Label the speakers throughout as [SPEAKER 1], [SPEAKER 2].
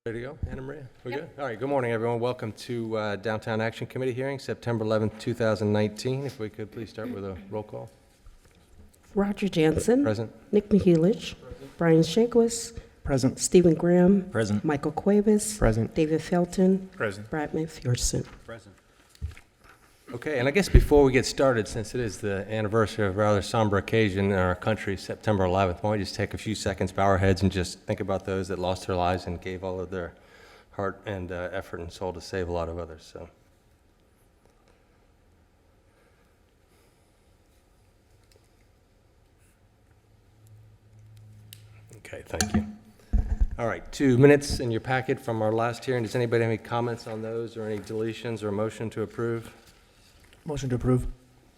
[SPEAKER 1] Ready to go, Anna Maria? We good? All right, good morning, everyone. Welcome to Downtown Action Committee hearing, September 11th, 2019. If we could please start with a roll call.
[SPEAKER 2] Roger Jansen.
[SPEAKER 1] Present.
[SPEAKER 2] Nick Mihelich. Brian Shakwas.
[SPEAKER 3] Present.
[SPEAKER 2] Stephen Graham.
[SPEAKER 3] Present.
[SPEAKER 2] Michael Cuevas.
[SPEAKER 3] Present.
[SPEAKER 2] David Felton.
[SPEAKER 3] Present.
[SPEAKER 2] Brad McPherson.
[SPEAKER 3] Present.
[SPEAKER 1] Okay, and I guess before we get started, since it is the anniversary of a rather somber occasion in our country, September 11th, why don't we just take a few seconds, bow our heads, and just think about those that lost their lives and gave all of their heart and effort and soul to save a lot of others. So, okay, thank you. All right, 2 minutes in your packet from our last hearing. Does anybody have any comments on those or any deletions or motion to approve?
[SPEAKER 3] Motion to approve.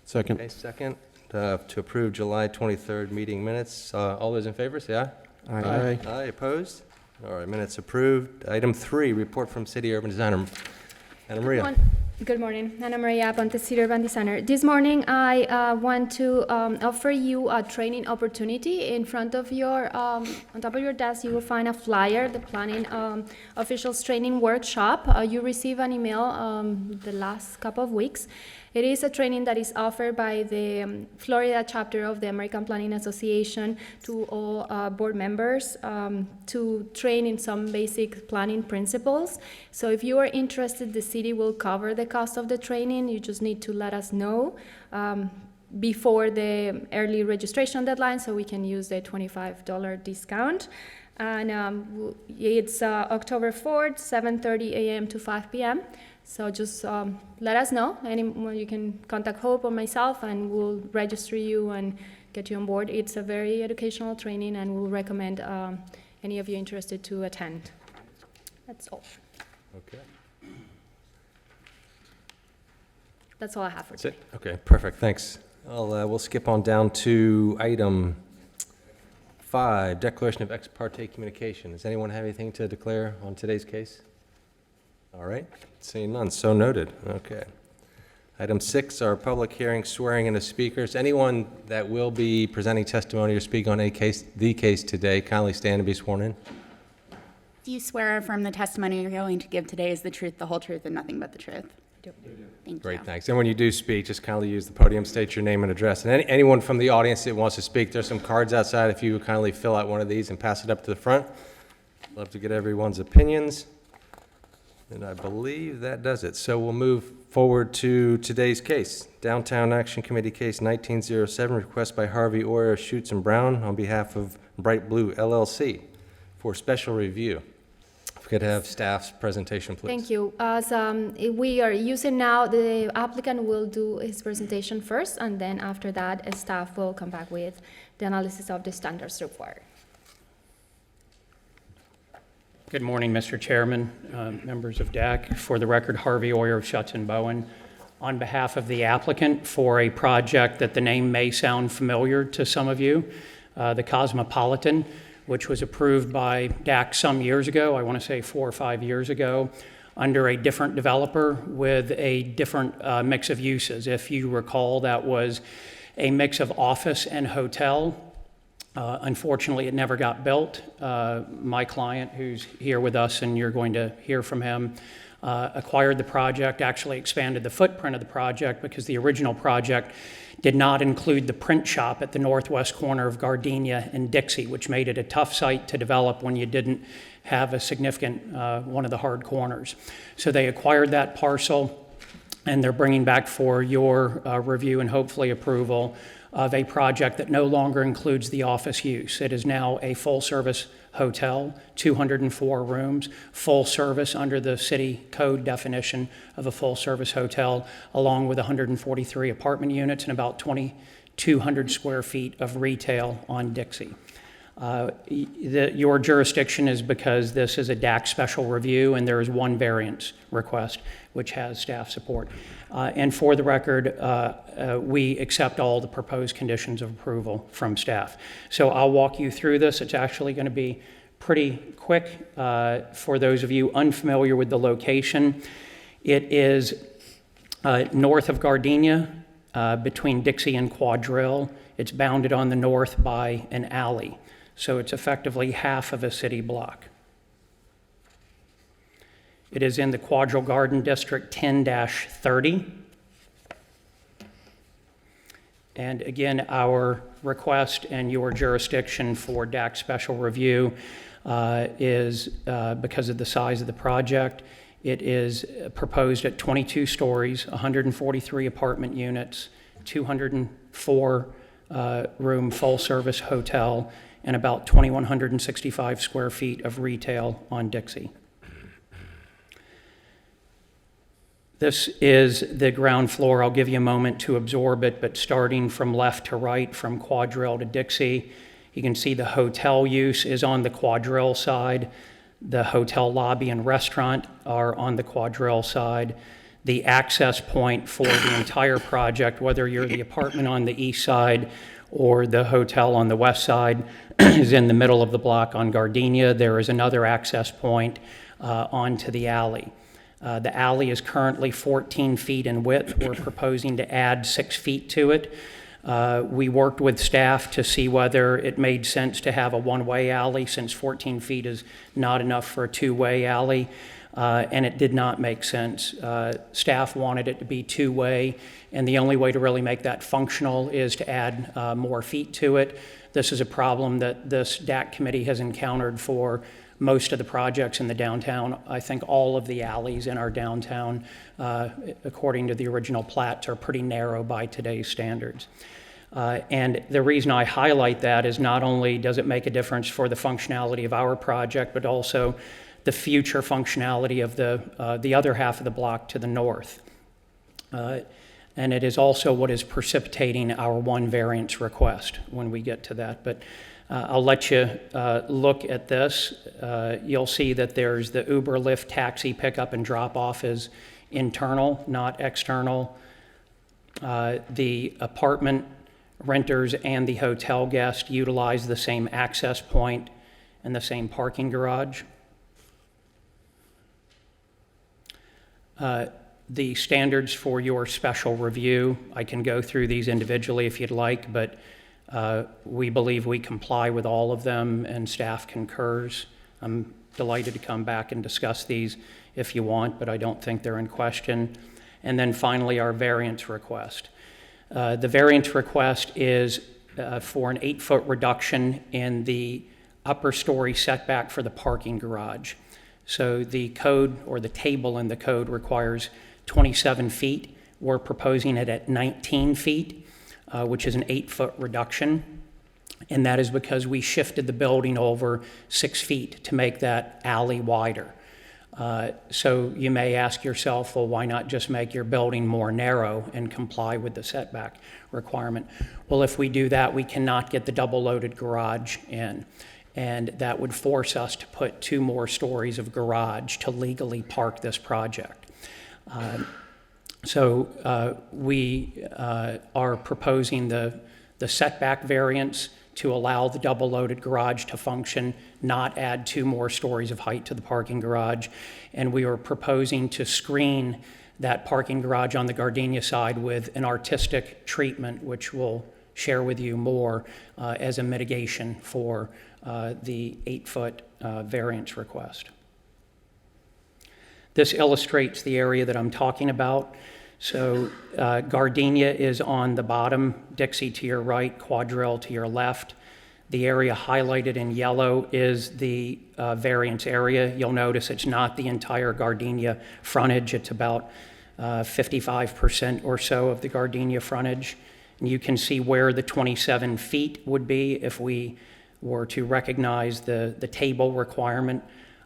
[SPEAKER 3] Second.
[SPEAKER 1] Okay, second, to approve July 23rd meeting minutes. All those in favor, say aye.
[SPEAKER 3] Aye.
[SPEAKER 1] Aye, opposed? All right, minutes approved. Item 3, report from City Urban Designer. Anna Maria.
[SPEAKER 4] Good morning, Anna Maria Ponte, City Urban Designer. This morning, I want to offer you a training opportunity. In front of your, on top of your desk, you will find a flyer, the Planning Officials Training Workshop. You receive an email the last couple of weeks. It is a training that is offered by the Florida chapter of the American Planning Association to all board members to train in some basic planning principles. So if you are interested, the city will cover the cost of the training. You just need to let us know before the early registration deadline so we can use the $25 discount. And it's October 4th, 7:30 a.m. to 5 p.m. So just let us know. You can contact Hope or myself, and we'll register you and get you on board. It's a very educational training, and we'll recommend any of you interested to attend. That's all.
[SPEAKER 1] Okay.
[SPEAKER 4] That's all I have for
[SPEAKER 1] That's it?
[SPEAKER 4] today.
[SPEAKER 1] Okay, perfect, thanks. We'll skip on down to item 5, declaration of ex parte communication. Does anyone have anything to declare on today's case? All right, seeing none, so noted. Okay. Item 6, our public hearing swearing in the speakers. Anyone that will be presenting testimony or speak on the case today, kindly stand and be sworn in.
[SPEAKER 5] Do you swear affirm the testimony you're going to give today is the truth, the whole truth, and nothing but the truth? Thank
[SPEAKER 1] Great,
[SPEAKER 5] you.
[SPEAKER 1] thanks. And when you do speak, just kindly use the podium, state your name and address. And anyone from the audience that wants to speak, there's some cards outside. If you would kindly fill out one of these and pass it up to the front. Love to get everyone's opinions. And I believe that does it. So we'll move forward to today's case. Downtown Action Committee Case 1907, request by Harvey Oyer, Schutz and Brown on behalf of Bright Blue LLC for special review. If we could have staff's presentation, please.
[SPEAKER 4] Thank you. As we are using now, the applicant will do his presentation first, and then after that, staff will come back with the analysis of the standards required.
[SPEAKER 6] Good morning, Mr. Chairman, members of DAC. For the record, Harvey Oyer of Schutz and Bowen, on behalf of the applicant for a project that the name may sound familiar to some of you, the Cosmopolitan, which was approved by DAC some years ago, I want to say 4 or 5 years ago, under a different developer with a different mix of uses. If you recall, that was a mix of office and hotel. Unfortunately, it never got built. My client, who's here with us, and you're going to hear from him, acquired the project, actually expanded the footprint of the project because the original project did not include the print shop at the northwest corner of Gardenia and Dixie, which made it a tough site to develop when you didn't have a significant, one of the hard corners. So they acquired that parcel, and they're bringing back for your review and hopefully approval of a project that no longer includes the office use. It is now a full-service hotel, 204 rooms, full service under the city code definition of a full-service hotel, along with 143 apartment units and about 2,200 square feet of retail on Dixie. Your jurisdiction is because this is a DAC special review, and there is one variance request, which has staff support. And for the record, we accept all the proposed conditions of approval from staff. So I'll walk you through this. It's actually going to be pretty quick. For those of you unfamiliar with the location, it is north of Gardenia, between Dixie and Quadrille. It's bounded on the north by an alley. So it's effectively half of a city block. It is in the Quadrille Garden District 10-30. And again, our request and your jurisdiction for DAC special review is because of the size of the project. It is proposed at 22 stories, 143 apartment units, 204 room full-service hotel, and about 2,165 square feet of retail on Dixie. This is the ground floor. I'll give you a moment to absorb it, but starting from left to right, from Quadrille to Dixie, you can see the hotel use is on the Quadrille side. The hotel lobby and restaurant are on the Quadrille side. The access point for the entire project, whether you're the apartment on the east side or the hotel on the west side, is in the middle of the block on Gardenia. There is another access point onto the alley. The alley is currently 14 feet in width. We're proposing to add 6 feet to it. We worked with staff to see whether it made sense to have a one-way alley, since 14 feet is not enough for a two-way alley, and it did not make sense. Staff wanted it to be two-way, and the only way to really make that functional is to add more feet to it. This is a problem that this DAC committee has encountered for most of the projects in the downtown. I think all of the alleys in our downtown, according to the original plats, are pretty narrow by today's standards. And the reason I highlight that is not only does it make a difference for the functionality of our project, but also the future functionality of the other half of the block to the north. And it is also what is precipitating our one variance request when we get to that. But I'll let you look at this. You'll see that there's the Uber, Lyft, taxi pickup and drop off is internal, not external. The apartment renters and the hotel guests utilize the same access point and the same parking garage. The standards for your special review, I can go through these individually if you'd like, but we believe we comply with all of them, and staff concurs. I'm delighted to come back and discuss these if you want, but I don't think they're in question. And then finally, our variance request. The variance request is for an 8-foot reduction in the upper story setback for the parking garage. So the code, or the table in the code, requires 27 feet. We're proposing it at 19 feet. Which is an 8-foot reduction, and that is because we shifted the building over 6 feet to make that alley wider. So you may ask yourself, well, why not just make your building more narrow and comply with the setback requirement? Well, if we do that, we cannot get the double-loaded garage in, and that would force us to put 2 more stories of garage to legally park this project. So we are proposing the setback variance to allow the double-loaded garage to function, not add 2 more stories of height to the parking garage. And we are proposing to screen that parking garage on the Gardenia side with an artistic treatment, which we'll share with you more as a mitigation for the 8-foot variance request. This illustrates the area that I'm talking about. So Gardenia is on the bottom, Dixie to your right, Quadrille to your left. The area highlighted in yellow is the variance area. You'll notice it's not the entire Gardenia frontage. It's about 55% or so of the Gardenia frontage. And you can see where the 27 feet would be if we were to recognize the table requirement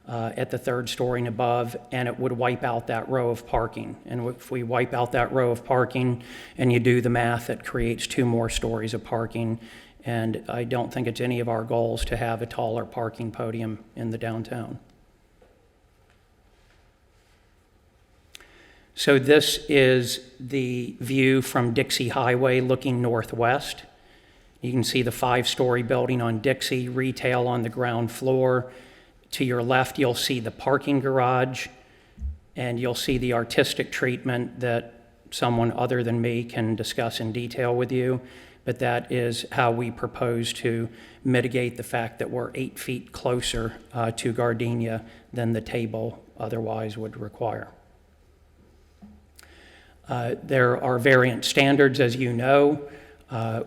[SPEAKER 6] at the 3rd story and above, and it would wipe out that row of parking. And if we wipe out that row of parking and you do the math, it creates 2 more stories of parking. And I don't think it's any of our goals to have a taller parking podium in the downtown. So this is the view from Dixie Highway looking northwest. You can see the 5-story building on Dixie, retail on the ground floor. To your left, you'll see the parking garage, and you'll see the artistic treatment that someone other than me can discuss in detail with you. But that is how we propose to mitigate the fact that we're 8 feet closer to Gardenia than the table otherwise would require. There are variant standards, as you know.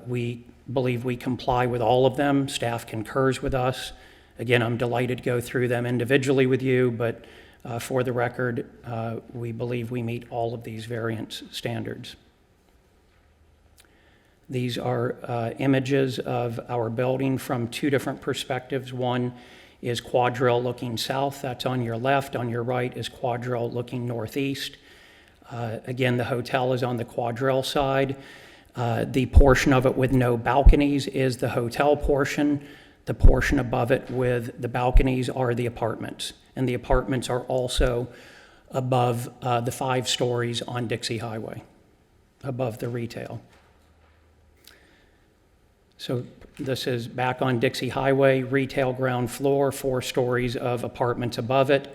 [SPEAKER 6] We believe we comply with all of them. Staff concurs with us. Again, I'm delighted to go through them individually with you, but for the record, we believe we meet all of these variance standards. These are images of our building from two different perspectives. One is quadrille looking south, that's on your left. On your right is quadrille looking northeast. Again, the hotel is on the quadrille side. The portion of it with no balconies is the hotel portion. The portion above it with the balconies are the apartments. And the apartments are also above the 5 stories on Dixie Highway, above the retail. So this is back on Dixie Highway, retail ground floor, 4 stories of apartments above it.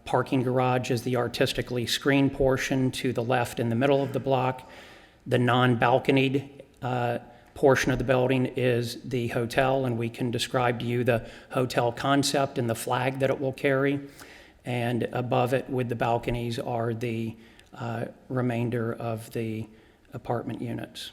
[SPEAKER 6] Parking garage is the artistically screened portion to the left in the middle of the block. The non-balconied portion of the building is the hotel, and we can describe to you the hotel concept and the flag that it will carry. And above it with the balconies are the remainder of the apartment units.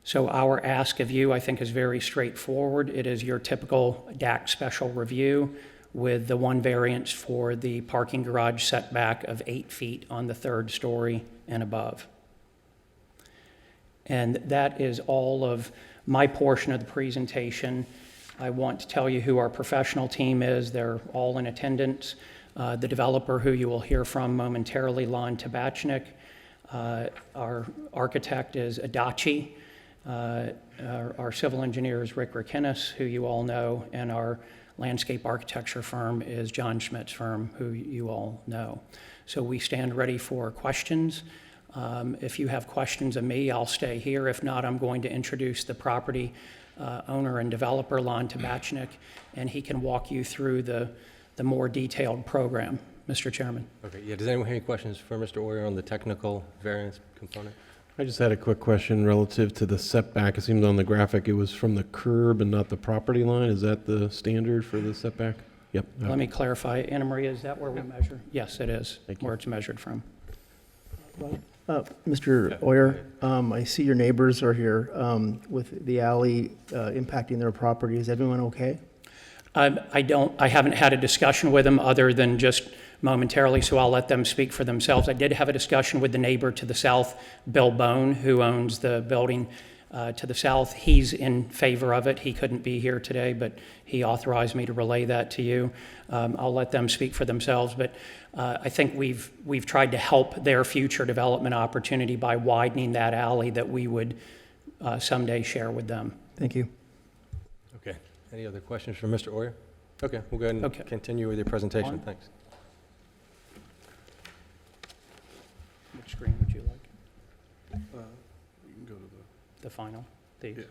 [SPEAKER 6] So our ask of you, I think, is very straightforward. It is your typical DAC special review with the one variance for the parking garage setback of 8 feet on the 3rd story and above. And that is all of my portion of the presentation. I want to tell you who our professional team is. They're all in attendance. The developer, who you will hear from momentarily, Lon Tabachnik. Our architect is Adachi. Our civil engineer is Rick Rikinis, who you all know, and our landscape architecture firm is John Schmidt's firm, who you all know. So we stand ready for questions. If you have questions of me, I'll stay here. If not, I'm going to introduce the property owner and developer, Lon Tabachnik, and he can walk you through the more detailed program. Mr. Chairman.
[SPEAKER 1] Okay, yeah, does anyone have any questions for Mr. Oyer on the technical variance component?
[SPEAKER 3] I just had a quick question relative to the setback. It seemed on the graphic it was from the curb and not the property line. Is that the standard for the setback? Yep.
[SPEAKER 6] Let me clarify. Anna Maria, is that where we measure? Yes, it is,
[SPEAKER 3] Thank you.
[SPEAKER 6] where it's measured from.
[SPEAKER 7] Mr. Oyer, I see your neighbors are here with the alley impacting their property. Is everyone okay?
[SPEAKER 6] I haven't had a discussion with them other than just momentarily, so I'll let them speak for themselves. I did have a discussion with the neighbor to the south, Bill Bone, who owns the building to the south. He's in favor of it. He couldn't be here today, but he authorized me to relay that to you. I'll let them speak for themselves, but I think we've tried to help their future development opportunity by widening that alley that we would someday share with them.
[SPEAKER 7] Thank you.
[SPEAKER 1] Okay. Any other questions for Mr. Oyer? Okay, we'll go ahead
[SPEAKER 6] Okay.
[SPEAKER 1] and continue with your presentation.
[SPEAKER 6] On.
[SPEAKER 1] Thanks.
[SPEAKER 6] Which screen would you like?
[SPEAKER 8] You can go to
[SPEAKER 6] The final? These?
[SPEAKER 8] Yeah.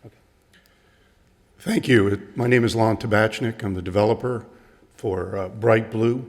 [SPEAKER 6] Okay.
[SPEAKER 8] Thank you. My name is Lon Tabachnik. I'm the developer for Bright Blue.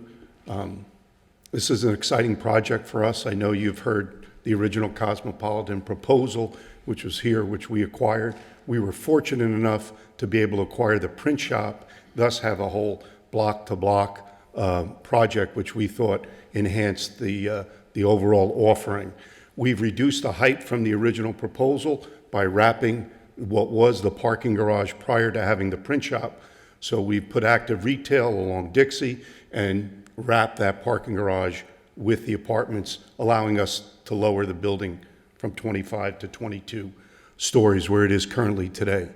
[SPEAKER 8] This is an exciting project for us. I know you've heard the original Cosmopolitan proposal, which was here, which we acquired. We were fortunate enough to be able to acquire the print shop, thus have a whole block-to-block project, which we thought enhanced the overall offering. We've reduced the height from the original proposal by wrapping what was the parking garage prior to having the print shop. So we've put active retail along Dixie and wrapped that parking garage with the apartments, allowing us to lower the building from 25 to 22 stories where it is currently today.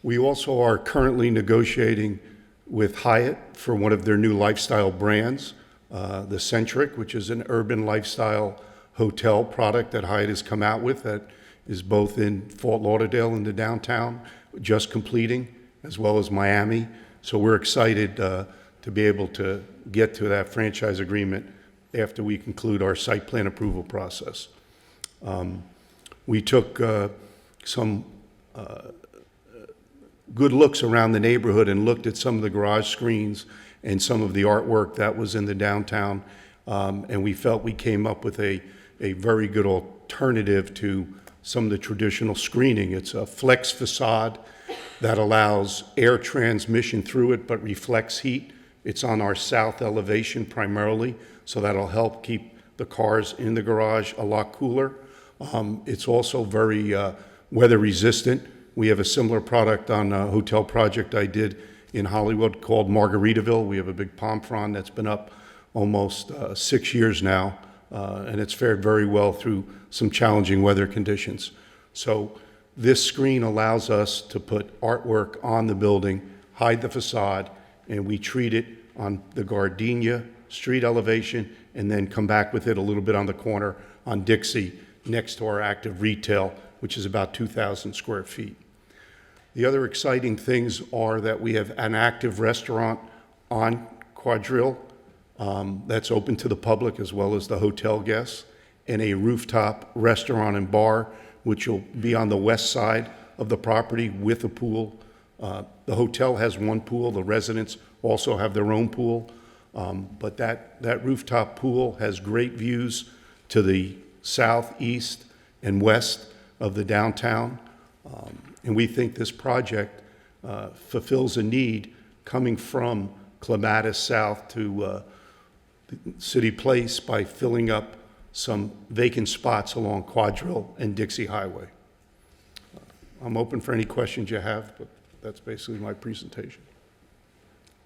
[SPEAKER 8] We also are currently negotiating with Hyatt for one of their new lifestyle brands, the Centric, which is an urban lifestyle hotel product that Hyatt has come out with that is both in Fort Lauderdale in the downtown, just completing, as well as Miami. So we're excited to be able to get to that franchise agreement after we conclude our site plan approval process. We took some good looks around the neighborhood and looked at some of the garage screens and some of the artwork that was in the downtown, and we felt we came up with a very good alternative to some of the traditional screening. It's a flex facade that allows air transmission through it but reflects heat It's on our south elevation primarily, so that'll help keep the cars in the garage a lot cooler. It's also very weather resistant. We have a similar product on a hotel project I did in Hollywood called Margaritaville. We have a big palm frond that's been up almost 6 years now, and it's fared very well through some challenging weather conditions. So this screen allows us to put artwork on the building, hide the facade, and we treat it on the Gardenia street elevation and then come back with it a little bit on the corner on Dixie next to our active retail, which is about 2,000 square feet. The other exciting things are that we have an active restaurant on Quadrille that's open to the public as well as the hotel guests, and a rooftop restaurant and bar, which will be on the west side of the property with a pool. The hotel has one pool. The residents also have their own pool. But that rooftop pool has great views to the south, east, and west of the downtown. And we think this project fulfills a need coming from Clematis South to City Place by filling up some vacant spots along Quadrille and Dixie Highway. I'm open for any questions you have, but that's basically my presentation.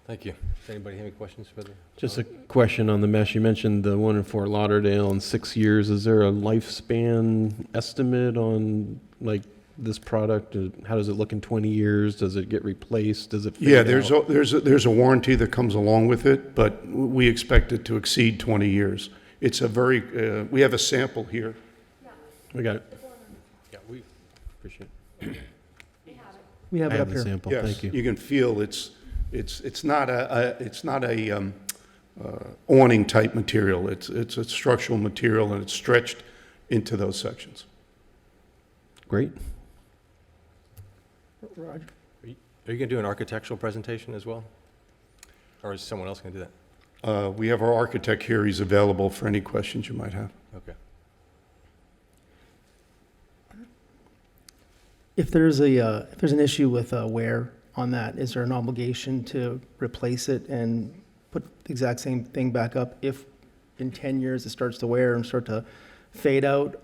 [SPEAKER 1] Thank you. Does anybody have any questions for the?
[SPEAKER 3] Just a question on the mesh. You mentioned the one in Fort Lauderdale in 6 years. Is there a lifespan estimate on like this product? How does it look in 20 years? Does it get replaced? Does it fade
[SPEAKER 8] Yeah,
[SPEAKER 3] out?
[SPEAKER 8] there's a warranty that comes along with it, but we expect it to exceed 20 years. It's a very, we have a sample here.
[SPEAKER 3] We got it.
[SPEAKER 1] Yeah, we
[SPEAKER 3] Appreciate it.
[SPEAKER 7] We have
[SPEAKER 3] I
[SPEAKER 7] it up
[SPEAKER 3] have the
[SPEAKER 7] here.
[SPEAKER 3] sample.
[SPEAKER 8] Yes,
[SPEAKER 3] Thank you.
[SPEAKER 8] you can feel it's not a awning type material. It's a structural material and it's stretched into those sections.
[SPEAKER 3] Great.
[SPEAKER 7] Roger.
[SPEAKER 1] Are you going to do an architectural presentation as well? Or is someone else going to do that?
[SPEAKER 8] We have our architect here. He's available for any questions you might have.
[SPEAKER 1] Okay.
[SPEAKER 7] If there's an issue with wear on that, is there an obligation to replace it and put the exact same thing back up if in 10 years it starts to wear and start to fade out?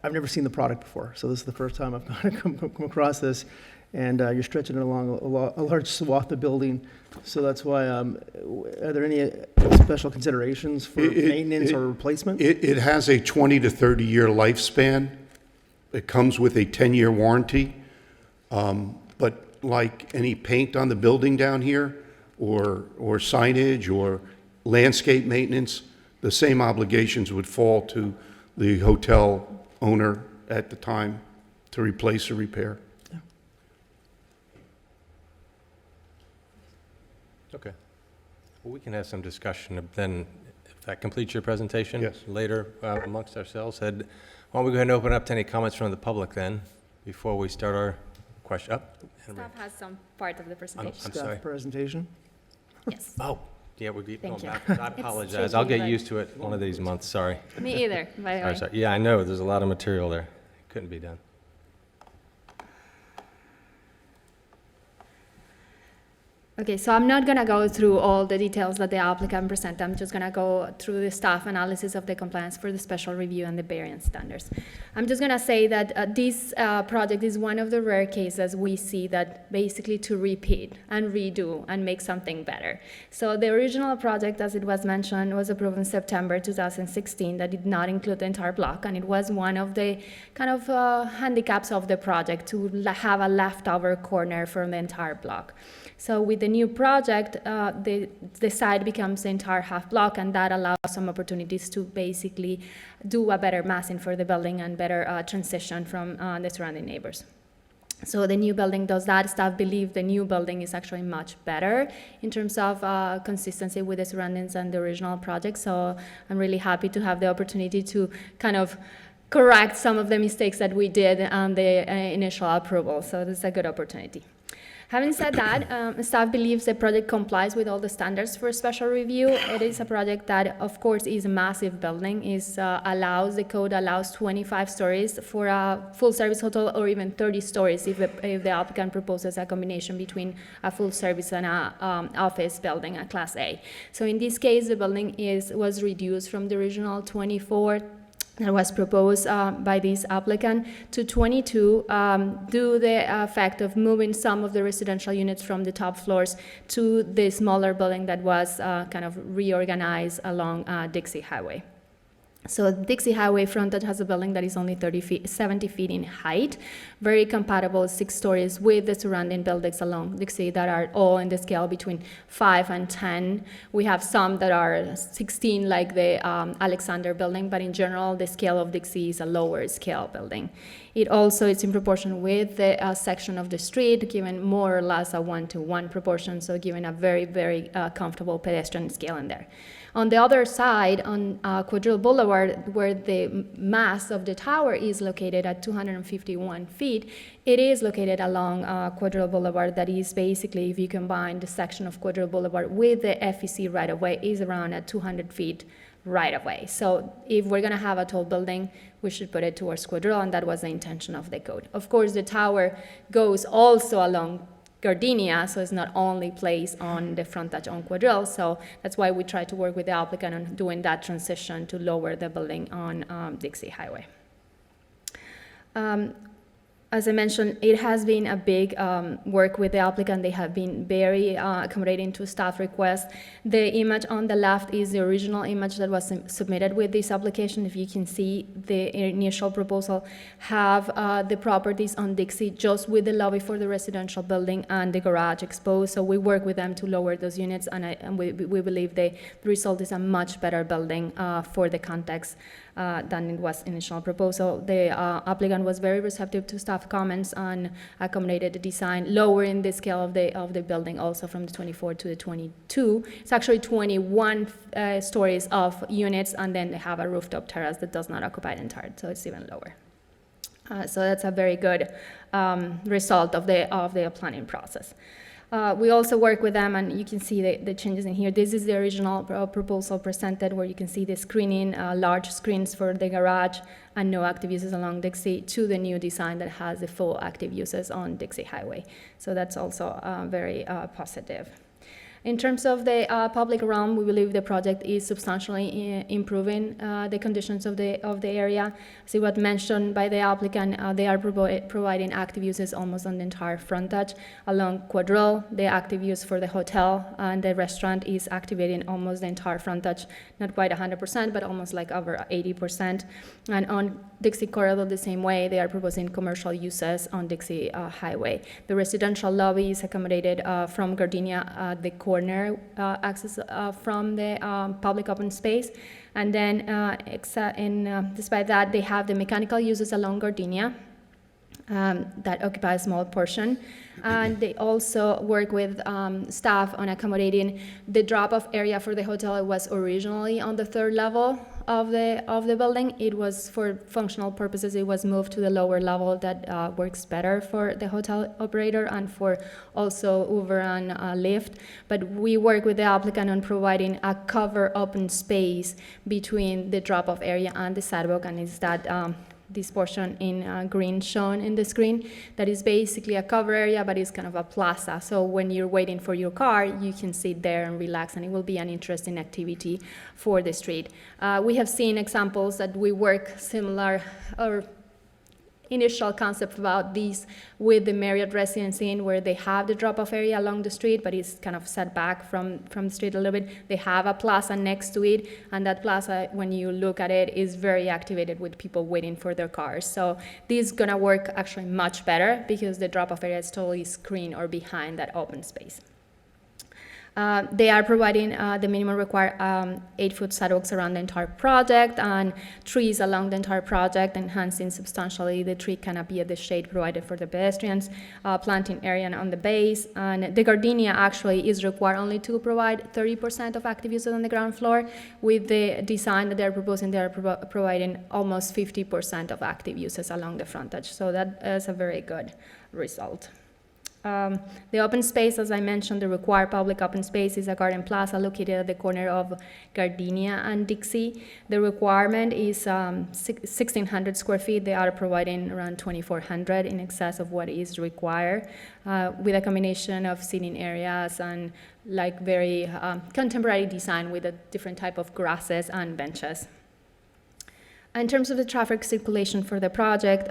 [SPEAKER 7] I've never seen the product before, so this is the first time I've kind of come across this, and you're stretching it along a large swath of building, so that's why, are there any special considerations for maintenance or replacement?
[SPEAKER 8] It has a 20 to 30 year lifespan. It comes with a 10-year warranty. But like any paint on the building down here, or signage, or landscape maintenance, the same obligations would fall to the hotel owner at the time to replace or repair.
[SPEAKER 1] Okay. Well, we can have some discussion then, if that completes your presentation?
[SPEAKER 8] Yes.
[SPEAKER 1] Later amongst ourselves. Why don't we go ahead and open up to any comments from the public then, before we start our question?
[SPEAKER 4] Staff has some part of the presentation.
[SPEAKER 1] I'm sorry.
[SPEAKER 7] Staff presentation?
[SPEAKER 4] Yes.
[SPEAKER 1] Oh, yeah, we'd be
[SPEAKER 4] Thank
[SPEAKER 1] going
[SPEAKER 4] you.
[SPEAKER 1] back. I apologize. I'll
[SPEAKER 4] tricky,
[SPEAKER 1] get
[SPEAKER 4] but-
[SPEAKER 1] used to it one of these months, sorry.
[SPEAKER 4] Me either, by the
[SPEAKER 1] Sorry,
[SPEAKER 4] way.
[SPEAKER 1] sorry. Yeah, I know, there's a lot of material there. Couldn't be done.
[SPEAKER 4] Okay, so I'm not gonna go through all the details that the applicant present. I'm just gonna go through the staff analysis of the compliance for the special review and the variance standards. I'm just gonna say that this project is one of the rare cases we see that basically to repeat and redo and make something better. So the original project, as it was mentioned, was approved in September 2016. That did not include the entire block, and it was one of the kind of handicaps of the project to have a leftover corner from the entire block. So with the new project, the site becomes the entire half block, and that allows some opportunities to basically do a better massing for the building and better transition from the surrounding neighbors. So the new building does that. Staff believe the new building is actually much better in terms of consistency with the surroundings and the original project. So I'm really happy to have the opportunity to kind of correct some of the mistakes that we did on the initial approval. So this is a good opportunity. Having said that, staff believes the project complies with all the standards for special review. It is a project that, of course, is a massive building. The code allows 25 stories for a full-service hotel, or even 30 stories if the applicant proposes a combination between a full-service and a office building, a Class A. So in this case, the building was reduced from the original 24 that was proposed by this applicant to 22 due to the effect of moving some of the residential units from the top floors to the smaller building that was kind of reorganized along Dixie Highway. So Dixie Highway frontage has a building that is only 70 feet in height, very compatible, 6 stories with the surrounding buildings along Dixie that are all in the scale between 5 and 10. We have some that are 16, like the Alexander building, but in general, the scale of Dixie is a lower scale building. It also is in proportion with the section of the street, given more or less a 1-to-1 proportion, so given a very, very comfortable pedestrian scale in there. On the other side, on Quadrille Boulevard, where the mass of the tower is located at 251 feet, it is located along Quadrille Boulevard. That is basically, if you combine the section of Quadrille Boulevard with the FEC right-of-way, is around at 200 feet right-of-way. So if we're going to have a tall building, we should put it towards Quadrille, and that was the intention of the code. Of course, the tower goes also along Gardenia, so it's not only placed on the frontage on Quadrille, so that's why we try to work with the applicant on doing that transition to lower the building on Dixie Highway. As I mentioned, it has been a big work with the applicant. They have been very accommodating to staff requests. The image on the left is the original image that was submitted with this application. If you can see, the initial proposal have the properties on Dixie just with the lobby for the residential building and the garage exposed. So we work with them to lower those units, and we believe the result is a much better building for the context than it was initial proposal. The applicant was very receptive to staff comments and accommodated the design, lowering the scale of the building also from the 24 to the 22. It's actually 21 stories of units, and then they have a rooftop terrace that does not occupy the entire, so it's even lower. So that's a very good result of the planning process. We also work with them, and you can see the changes in here. This is the original proposal presented, where you can see the screening, large screens for the garage, and no active uses along Dixie, to the new design that has the full active uses on Dixie Highway. So that's also very positive. In terms of the public realm, we believe the project is substantially improving the conditions of the area. See what mentioned by the applicant, they are providing active uses almost on the entire frontage. Along Quadrille, the active use for the hotel and the restaurant is activating almost the entire frontage, not quite 100%, but almost like over 80%. And on Dixie Corridor, the same way, they are proposing commercial uses on Dixie Highway. The residential lobby is accommodated from Gardenia, the corner access from the public open space. And then, despite that, they have the mechanical uses along Gardenia that occupy a small portion. And they also work with staff on accommodating the drop-off area for the hotel. It was originally on the 3rd level of the building. It was, for functional purposes, it was moved to the lower level that works better for the hotel operator and for also Uber and Lyft. But we work with the applicant on providing a cover open space between the drop-off area and the sidewalk, and it's that this portion in green shown in the screen. That is basically a cover area, but it's kind of a plaza. So when you're waiting for your car, you can sit there and relax, and it will be an interesting activity for the street. We have seen examples that we work similar or initial concept about these with the Marriott Residency Inn, where they have the drop-off area along the street, but it's kind of set back from the street a little bit. They have a plaza next to it, and that plaza, when you look at it, is very activated with people waiting for their cars. So this is gonna work actually much better because the drop-off area is totally screened or behind that open space. They are providing the minimum required 8-foot sidewalks around the entire project and trees along the entire project, enhancing substantially the tree canopy of the shade provided for the pedestrians, planting area on the base. And the Gardenia actually is required only to provide 30% of active uses on the ground floor. With the design that they're proposing, they're providing almost 50% of active uses along the frontage. So that is a very good result. The open space, as I mentioned, the required public open space is a garden plaza located at the corner of Gardenia and Dixie. The requirement is 1,600 square feet. They are providing around 2,400 in excess of what is required, with a combination of seating areas and like very contemporary design with a different type of grasses and benches. In terms of the traffic circulation for the project,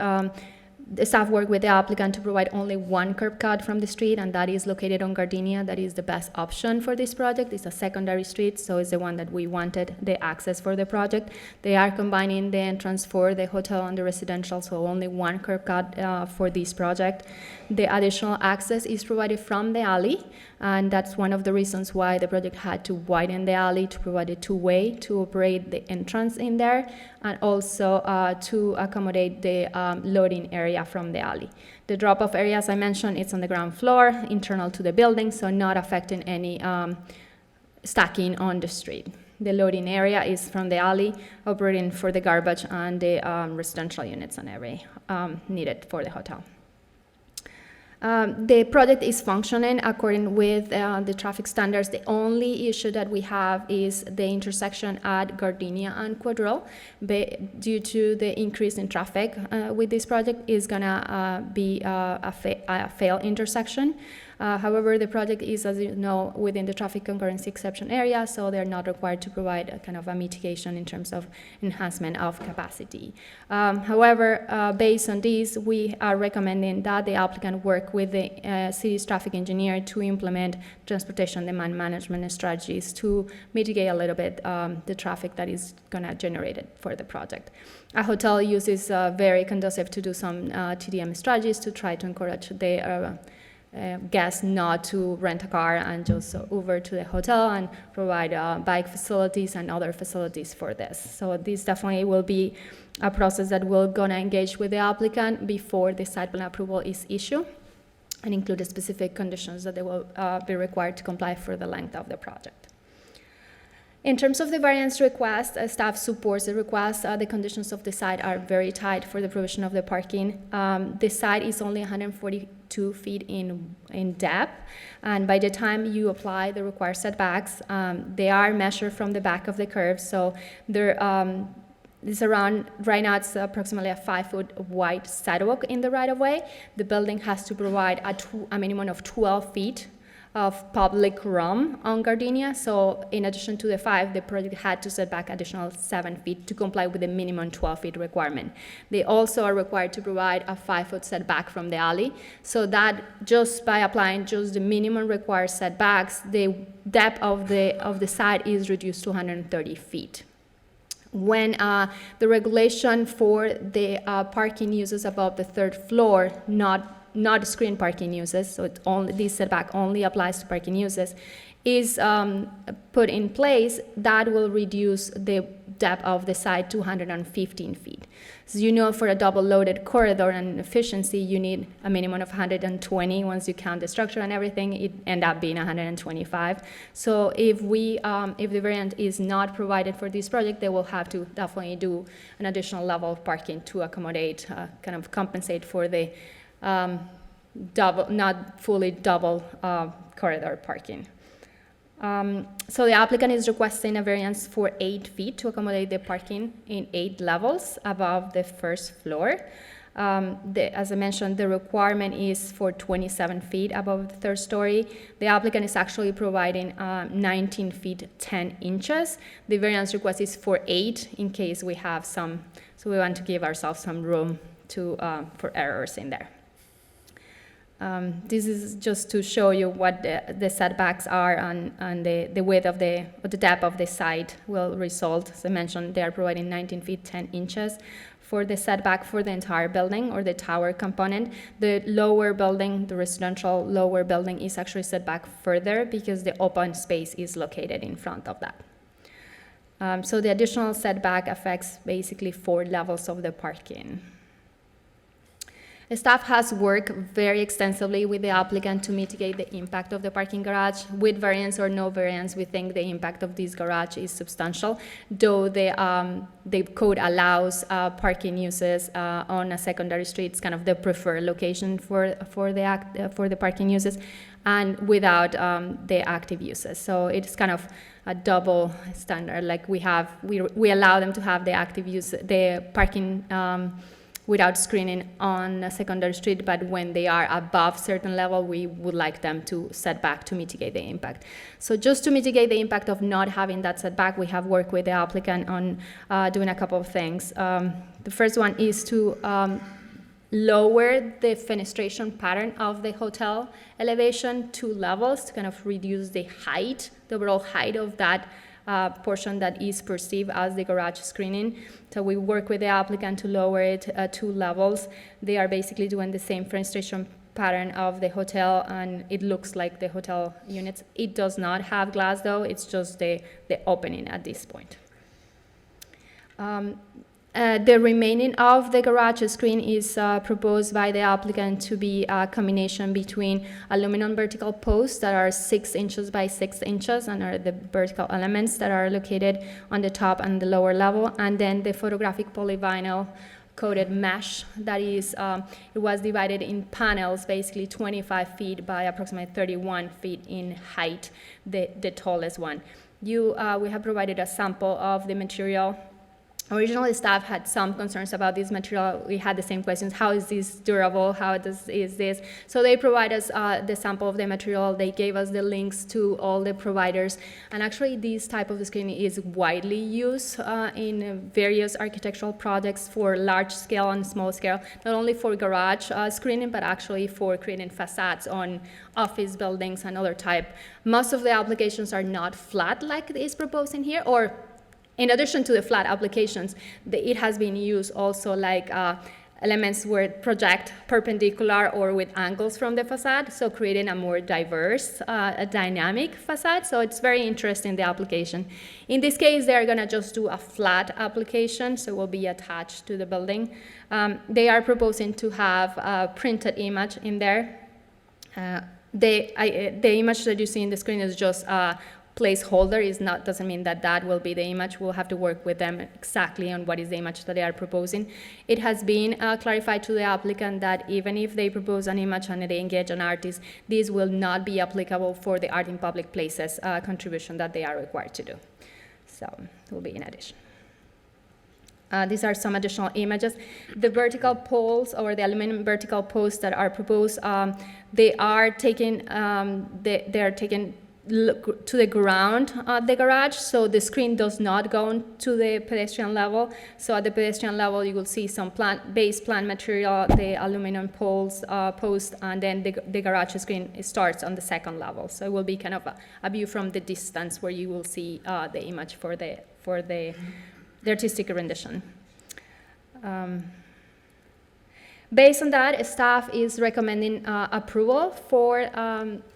[SPEAKER 4] the staff worked with the applicant to provide only one curb cut from the street, and that is located on Gardenia. That is the best option for this project. It's a secondary street, so it's the one that we wanted the access for the project. They are combining the entrance for the hotel and the residential, so only one curb cut for this project. The additional access is provided from the alley, and that's one of the reasons why the project had to widen the alley to provide a two-way to operate the entrance in there, and also to accommodate the loading area from the alley. The drop-off area, as I mentioned, it's on the ground floor, internal to the building, so not affecting any stacking on the street. The loading area is from the alley, operating for the garbage and the residential units and every needed for the hotel. The project is functioning according with the traffic standards. The only issue that we have is the intersection at Gardenia and Quadrille. Due to the increase in traffic with this project, is gonna be a fail intersection. However, the project is, as you know, within the traffic concurrency exception area, so they're not required to provide a kind of a mitigation in terms of enhancement of capacity. However, based on this, we are recommending that the applicant work with the city's traffic engineer to implement transportation demand management strategies to mitigate a little bit the traffic that is gonna generate it for the project. A hotel use is very conducive to do some TDM strategies to try to encourage the guests not to rent a car and just Uber to the hotel and provide bike facilities and other facilities for this. So this definitely will be a process that we're gonna engage with the applicant before the site plan approval is issued, and include the specific conditions that they will be required to comply for the length of the project. In terms of the variance request, staff supports the request. The conditions of the site are very tight for the provision of the parking. The site is only 142 feet in depth, and by the time you apply the required setbacks, they are measured from the back of the curve, so they're it's around, right now it's approximately a 5-foot wide sidewalk in the right-of-way. The building has to provide a minimum of 12 feet of public room on Gardenia. So in addition to the 5, the project had to set back additional 7 feet to comply with the minimum 12 feet requirement. They also are required to provide a 5-foot setback from the alley, so that just by applying just the minimum required setbacks, the depth of the site is reduced to 130 feet. When the regulation for the parking uses above the 3rd floor, not screen parking uses, so this setback only applies to parking uses, is put in place, that will reduce the depth of the site to 115 feet. So you know, for a double loaded corridor and efficiency, you need a minimum of 120. Once you count the structure and everything, it end up being 125. So if the variant is not provided for this project, they will have to definitely do an additional level of parking to accommodate, kind of compensate for the not fully double corridor parking. So the applicant is requesting a variance for 8 feet to accommodate the parking in 8 levels above the 1st floor. As I mentioned, the requirement is for 27 feet above the 3rd story. The applicant is actually providing 19 feet 10 inches. The variance request is for 8 in case we have some, so we want to give ourselves some room for errors in there. This is just to show you what the setbacks are and the width of the depth of the site will result. As I mentioned, they are providing 19 feet 10 inches for the setback for the entire building or the tower component. The lower building, the residential lower building, is actually set back further because the open space is located in front of that. So the additional setback affects basically 4 levels of the parking. Staff has worked very extensively with the applicant to mitigate the impact of the parking garage. With variance or no variance, we think the impact of this garage is substantial, though the code allows parking uses on a secondary street. It's kind of the preferred location for the parking uses, and without the active uses. So it's kind of a double standard. Like we allow them to have the active use, the parking without screening on a secondary street, but when they are above certain level, we would like them to set back to mitigate the impact. So just to mitigate the impact of not having that setback, we have worked with the applicant on doing a couple of things. The first one is to lower the fenestration pattern of the hotel elevation 2 levels to kind of reduce the height, the overall height of that portion that is perceived as the garage screening. So we work with the applicant to lower it 2 levels. They are basically doing the same fenestration pattern of the hotel, and it looks like the hotel units. It does not have glass though, it's just the opening at this point. The remaining of the garage screen is proposed by the applicant to be a combination between aluminum vertical posts that are 6 inches by 6 inches and are the vertical elements that are located on the top and the lower level, and then the photographic polyvinyl coated mesh that is, it was divided in panels, basically 25 feet by approximately 31 feet in height, the tallest one. We have provided a sample of the material. Originally, staff had some concerns about this material. We had the same questions: how is this durable? Is this? So they provide us the sample of the material. They gave us the links to all the providers. And actually, this type of screening is widely used in various architectural projects for large scale and small scale, not only for garage screening, but actually for creating facades on office buildings and other type. Most of the applications are not flat like is proposed in here, or in addition to the flat applications, it has been used also like elements where project perpendicular or with angles from the facade, so creating a more diverse, a dynamic facade. So it's very interesting, the application. In this case, they're gonna just do a flat application, so it will be attached to the building. They are proposing to have a printed image in there. The image that you see in the screen is just placeholder, doesn't mean that will be the image. We'll have to work with them exactly on what is the image that they are proposing. It has been clarified to the applicant that even if they propose an image and they engage an artist, this will not be applicable for the art in public places contribution that they are required to do. So it will be in addition. These are some additional images. The vertical poles, or the aluminum vertical posts that are proposed, they are taken to the ground at the garage, so the screen does not go to the pedestrian level. So at the pedestrian level, you will see some base plant material, the aluminum poles, post, and then the garage screen starts on the second level. So it will be kind of a view from the distance where you will see the image for the artistic rendition. Based on that, staff is recommending approval for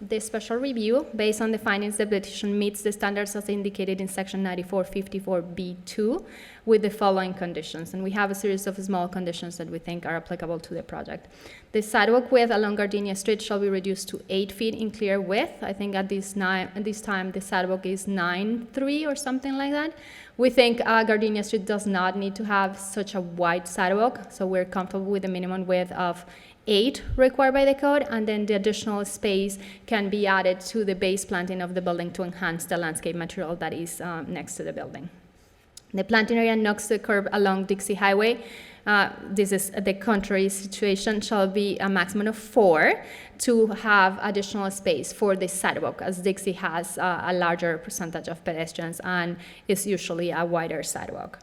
[SPEAKER 4] the special review based on the findings the petition meets the standards as indicated in section 9454B2 with the following conditions. And we have a series of small conditions that we think are applicable to the project. The sidewalk width along Gardenia Street shall be reduced to 8 feet in clear width. I think at this time the sidewalk is 9.3 or something like that. We think Gardenia Street does not need to have such a wide sidewalk, so we're comfortable with the minimum width of 8 required by the code, and then the additional space can be added to the base planting of the building to enhance the landscape material that is next to the building. The planting area next to the curb along Dixie Highway, this is the contrary situation, shall be a maximum of 4 to have additional space for the sidewalk, as Dixie has a larger percentage of pedestrians and is usually a wider sidewalk.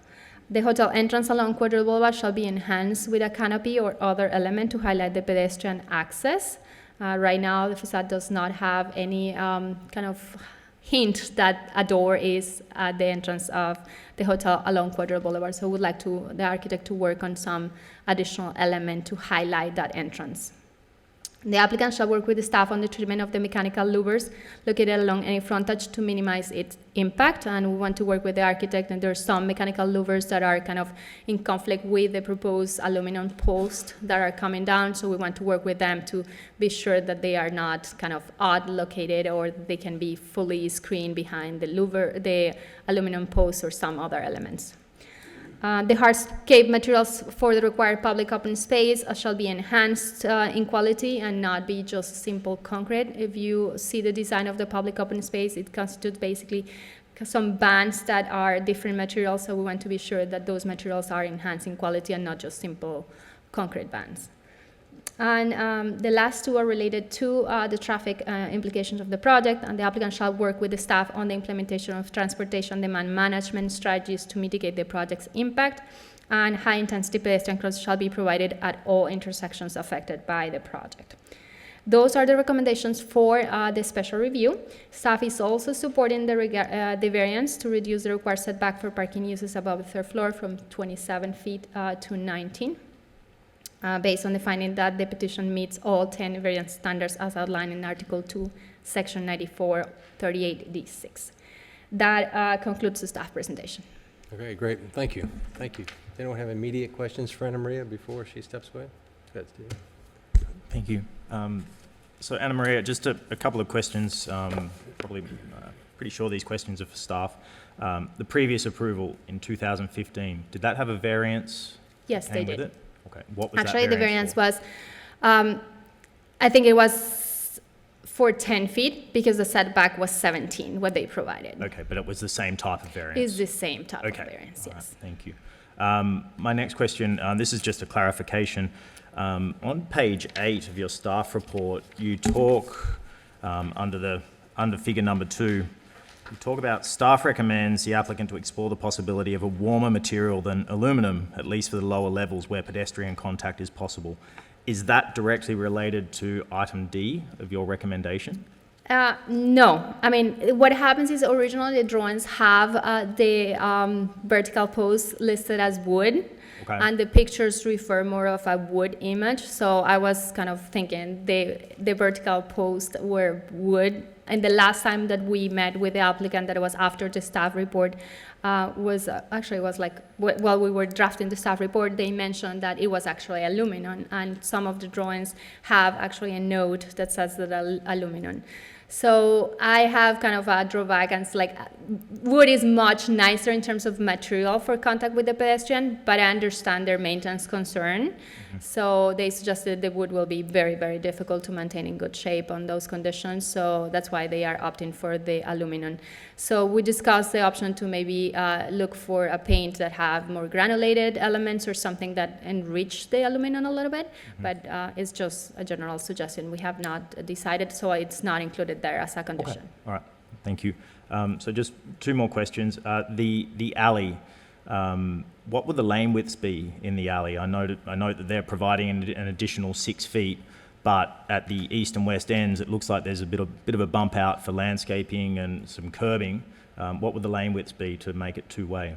[SPEAKER 4] The hotel entrance along Quadrille Boulevard shall be enhanced with a canopy or other element to highlight the pedestrian access. Right now, the facade does not have any kind of hint that a door is at the entrance of the hotel along Quadrille Boulevard. So we would like the architect to work on some additional element to highlight that entrance. The applicant shall work with the staff on the treatment of the mechanical louvers located along any frontage to minimize its impact. And we want to work with the architect, and there are some mechanical louvers that are kind of in conflict with the proposed aluminum posts that are coming down. So we want to work with them to be sure that they are not kind of odd located, or they can be fully screened behind the louver, the aluminum posts or some other elements. The hardscape materials for the required public open space shall be enhanced in quality and not be just simple concrete. If you see the design of the public open space, it constitutes basically some bands that are different materials, so we want to be sure that those materials are enhanced in quality and not just simple concrete bands. And the last two are related to the traffic implications of the project, and the applicant shall work with the staff on the implementation of transportation demand management strategies to mitigate the project's impact, and high-intensity pedestrian crossings shall be provided at all intersections affected by the project. Those are the recommendations for the special review. Staff is also supporting the variance to reduce the required setback for parking uses above the third floor from 27 feet to 19. Based on the finding that the petition meets all 10 variance standards as outlined in Article 2, Section 9438D6. That concludes the staff presentation.
[SPEAKER 1] Okay, great. Thank you. Thank you. Does anyone have immediate questions for Anna Maria before she steps away? Go ahead, Steve.
[SPEAKER 9] Thank you. So Anna Maria, just a couple of questions, probably pretty sure these questions are for staff. The previous approval in 2015, did that have a variance?
[SPEAKER 4] Yes,
[SPEAKER 9] that
[SPEAKER 4] they
[SPEAKER 9] came with
[SPEAKER 4] did.
[SPEAKER 9] it? Okay. What was
[SPEAKER 4] Actually,
[SPEAKER 9] that
[SPEAKER 4] the variance
[SPEAKER 9] for?
[SPEAKER 4] was, I think it was for 10 feet because the setback was 17, what they provided.
[SPEAKER 9] Okay, but it was the same type of variance?
[SPEAKER 4] It's the same type
[SPEAKER 9] Okay.
[SPEAKER 4] of variance,
[SPEAKER 9] All right,
[SPEAKER 4] yes.
[SPEAKER 9] thank you. My next question, this is just a clarification. On page 8 of your staff report, you talk under figure number 2, you talk about staff recommends the applicant to explore the possibility of a warmer material than aluminum, at least for the lower levels where pedestrian contact is possible. Is that directly related to item D of your recommendation?
[SPEAKER 4] No. I mean, what happens is originally the drawings have the vertical posts listed as wood.
[SPEAKER 9] Okay.
[SPEAKER 4] And the pictures refer more of a wood image. So I was kind of thinking the vertical posts were wood. And the last time that we met with the applicant, that was after the staff report, was like while we were drafting the staff report, they mentioned that it was actually aluminum, and some of the drawings have actually a note that says that aluminum. So I have kind of a drawback, and it's like wood is much nicer in terms of material for contact with the pedestrian, but I understand their maintenance concern. Mm-hmm. So they suggested the wood will be very, very difficult to maintain in good shape on those conditions. So that's why they are opting for the aluminum. So we discussed the option to maybe look for a paint that have more granulated elements or something that enrich the aluminum a little bit, but it's just a general suggestion. We have not decided, so it's not included there as a condition.
[SPEAKER 9] Okay. All right, thank you. So just two more questions. The alley, what would the lane widths be in the alley? I note that they're providing an additional 6 feet, but at the east and west ends, it looks like there's a bit of a bump out for landscaping and some curbing. What would the lane widths be to make it two-way?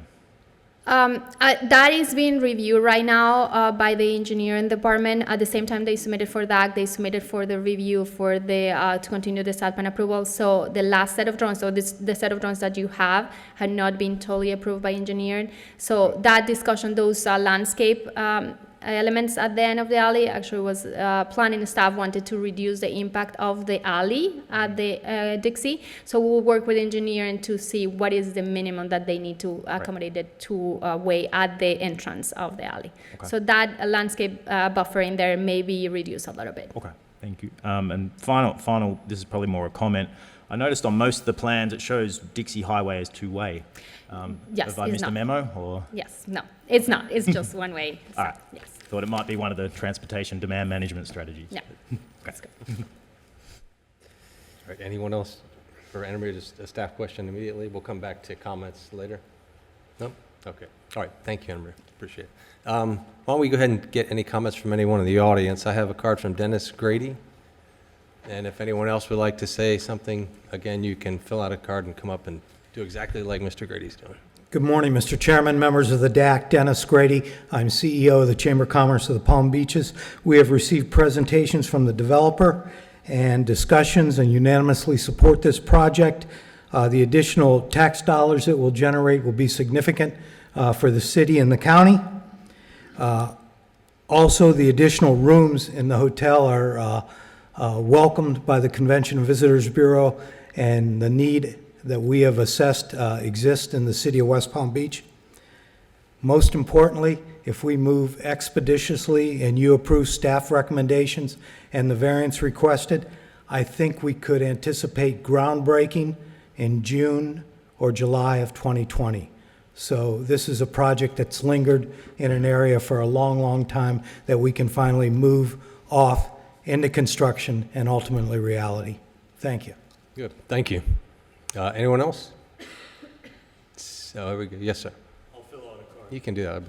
[SPEAKER 4] That is being reviewed right now by the engineering department. At the same time they submitted for that, they submitted for the review for the to continue the site plan approval. So the last set of drawings, so the set of drawings that you have had not been totally approved by engineering. So that discussion, those landscape elements at the end of the alley, actually was planning staff wanted to reduce the impact of the alley at the Dixie. So we'll work with engineering to see what is the minimum that they need to accommodate the two-way at the entrance of the alley.
[SPEAKER 9] Okay.
[SPEAKER 4] So that landscape buffer in there may be reduced a little bit.
[SPEAKER 9] Okay, thank you. And final, this is probably more a comment. I noticed on most of the plans it shows Dixie Highway as two-way.
[SPEAKER 4] Yes,
[SPEAKER 9] have I
[SPEAKER 4] it's
[SPEAKER 9] missed a
[SPEAKER 4] not.
[SPEAKER 9] memo, or?
[SPEAKER 4] Yes, no, it's not. It's just one way. So,
[SPEAKER 9] All right.
[SPEAKER 4] yes.
[SPEAKER 9] Thought it might be one of the transportation demand management strategies.
[SPEAKER 4] Yeah.
[SPEAKER 9] Okay.
[SPEAKER 4] That's good.
[SPEAKER 1] All right, anyone else for Anna Maria? Just a staff question immediately. We'll come back to comments later. No? Okay. All right, thank you, Anna Maria. Appreciate it. Why don't we go ahead and get any comments from anyone in the audience? I have a card from Dennis Grady. And if anyone else would like to say something, again, you can fill out a card and come up and do exactly like Mr. Grady's doing.
[SPEAKER 10] Good morning, Mr. Chairman, members of the DAC, Dennis Grady. I'm CEO of the Chamber of Commerce of the Palm Beaches. We have received presentations from the developer and discussions and unanimously support this project. The additional tax dollars it will generate will be significant for the city and the county. Also, the additional rooms in the hotel are welcomed by the Convention and Visitors Bureau, and the need that we have assessed exists in the city of West Palm Beach. Most importantly, if we move expeditiously and you approve staff recommendations and the variance requested, I think we could anticipate groundbreaking in June or July of 2020. So this is a project that's lingered in an area for a long, long time that we can finally move off into construction and ultimately reality. Thank you.
[SPEAKER 1] Good, thank you. Anyone else? So, here we go. Yes, sir. I'll fill out a card. You can do that.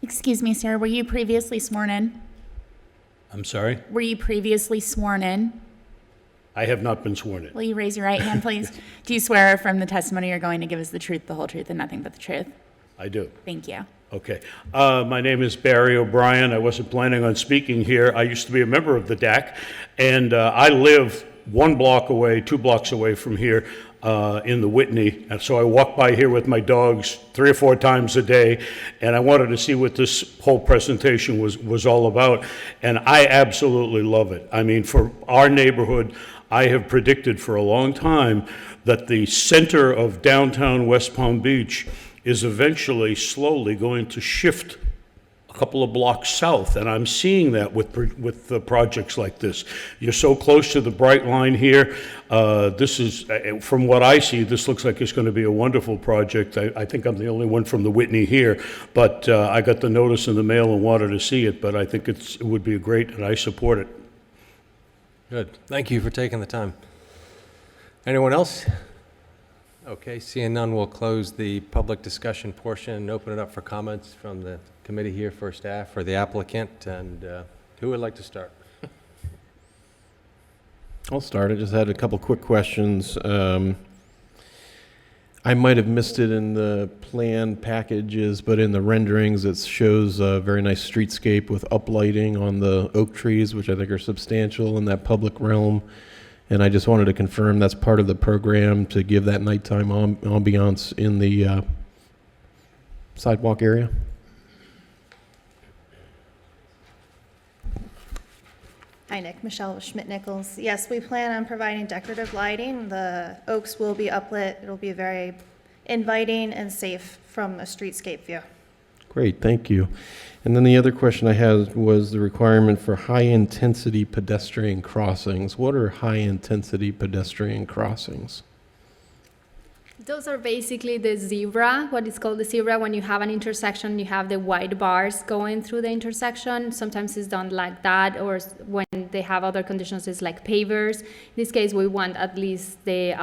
[SPEAKER 5] Excuse me, sir, were you previously sworn in?
[SPEAKER 11] I'm sorry?
[SPEAKER 5] Were you previously sworn in?
[SPEAKER 11] I have not been sworn in.
[SPEAKER 5] Will you raise your right hand, please? Do you swear or affirm the testimony you're going to give us the truth, the whole truth, and nothing but the truth?
[SPEAKER 11] I do.
[SPEAKER 5] Thank you.
[SPEAKER 11] Okay. My name is Barry O'Brien. I wasn't planning on speaking here. I used to be a member of the DAC, and I live 1 block away, 2 blocks away from here in the Whitney. And so I walk by here with my dogs 3 or 4 times a day, and I wanted to see what this whole presentation was all about. And I absolutely love it. I mean, for our neighborhood, I have predicted for a long time that the center of downtown West Palm Beach is eventually slowly going to shift a couple of blocks south, and I'm seeing that with the projects like this. You're so close to the Bright Line here. This is, from what I see, this looks like it's going to be a wonderful project. I think I'm the only one from the Whitney here, but I got the notice in the mail and wanted to see it, but I think it would be great, and I support it.
[SPEAKER 1] Good, thank you for taking the time. Anyone else? Okay, seeing none, we'll close the public discussion portion and open it up for comments from the committee here for staff or the applicant. And who would like to start?
[SPEAKER 3] I'll start. I just had a couple quick questions. I might have missed it in the plan packages, but in the renderings, it shows a very nice streetscape with uplighting on the oak trees, which I think are substantial in that public realm. And I just wanted to confirm that's part of the program to give that nighttime ambiance in the sidewalk area.
[SPEAKER 12] Hi, Nick. Michelle Schmidt-Nichols. Yes, we plan on providing decorative lighting. The oaks will be uplit. It'll be very inviting and safe from a streetscape view.
[SPEAKER 3] Great, thank you. And then the other question I had was the requirement for high-intensity pedestrian crossings. What are high-intensity pedestrian crossings?
[SPEAKER 4] Those are basically the zebra, what is called the zebra. When you have an intersection, you have the white bars going through the intersection. Sometimes it's done like that, or when they have other conditions, it's like pavers. In this case, we want at least the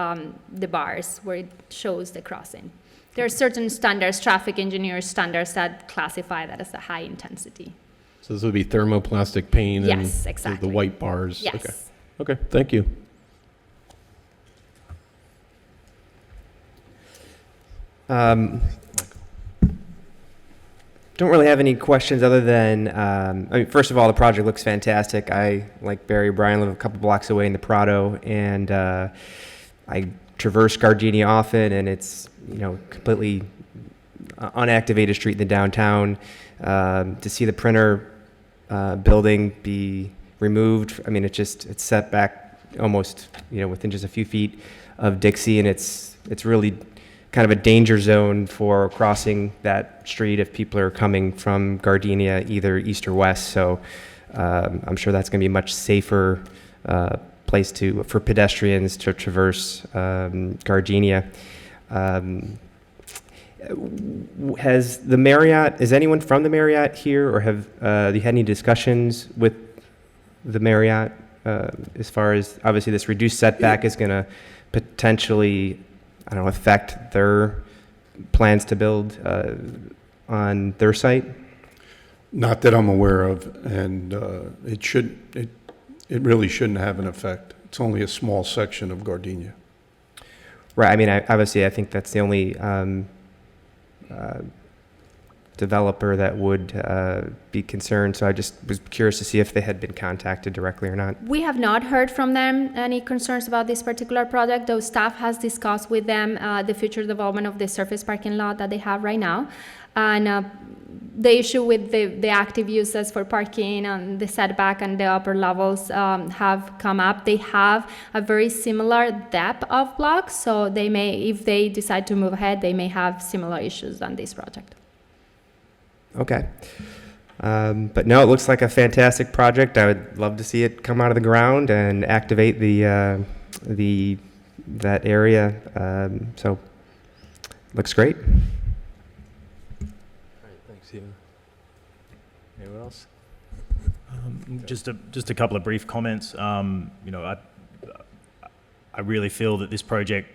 [SPEAKER 4] bars where it shows the crossing. There are certain standards, traffic engineer standards, that classify that as a high intensity.
[SPEAKER 3] So this would be thermoplastic paint and
[SPEAKER 4] Yes, exactly.
[SPEAKER 3] the white bars?
[SPEAKER 4] Yes.
[SPEAKER 3] Okay. Okay, thank you.
[SPEAKER 13] Don't really have any questions other than, I mean, first of all, the project looks fantastic. I, like Barry O'Brien, live a couple blocks away in the Prado, and I traverse Gardenia often, and it's, you know, completely unactivated street in the downtown. To see the printer building be removed, I mean, it's set back almost, you know, within just a few feet of Dixie, and it's really kind of a danger zone for crossing that street if people are coming from Gardenia, either east or west. So I'm sure that's going to be a much safer place for pedestrians to traverse Gardenia. Has the Marriott, is anyone from the Marriott here, or have you had any discussions with the Marriott as far as, obviously this reduced setback is going to potentially, I don't know, affect their plans to build on their site?
[SPEAKER 8] Not that I'm aware of, and it really shouldn't have an effect. It's only a small section of Gardenia.
[SPEAKER 13] Right, I mean, obviously, I think that's the only developer that would be concerned, so I just was curious to see if they had been contacted directly or not.
[SPEAKER 4] We have not heard from them any concerns about this particular project, though staff has discussed with them the future development of the surface parking lot that they have right now. And the issue with the active uses for parking and the setback and the upper levels have come up. They have a very similar depth of blocks, so they may, if they decide to move ahead, they may have similar issues on this project.
[SPEAKER 13] Okay. But no, it looks like a fantastic project. I would love to see it come out of the ground and activate that area. So, looks great.
[SPEAKER 1] All right, thanks, Stephen. Anyone else?
[SPEAKER 9] Just a couple of brief comments. I really feel that this project,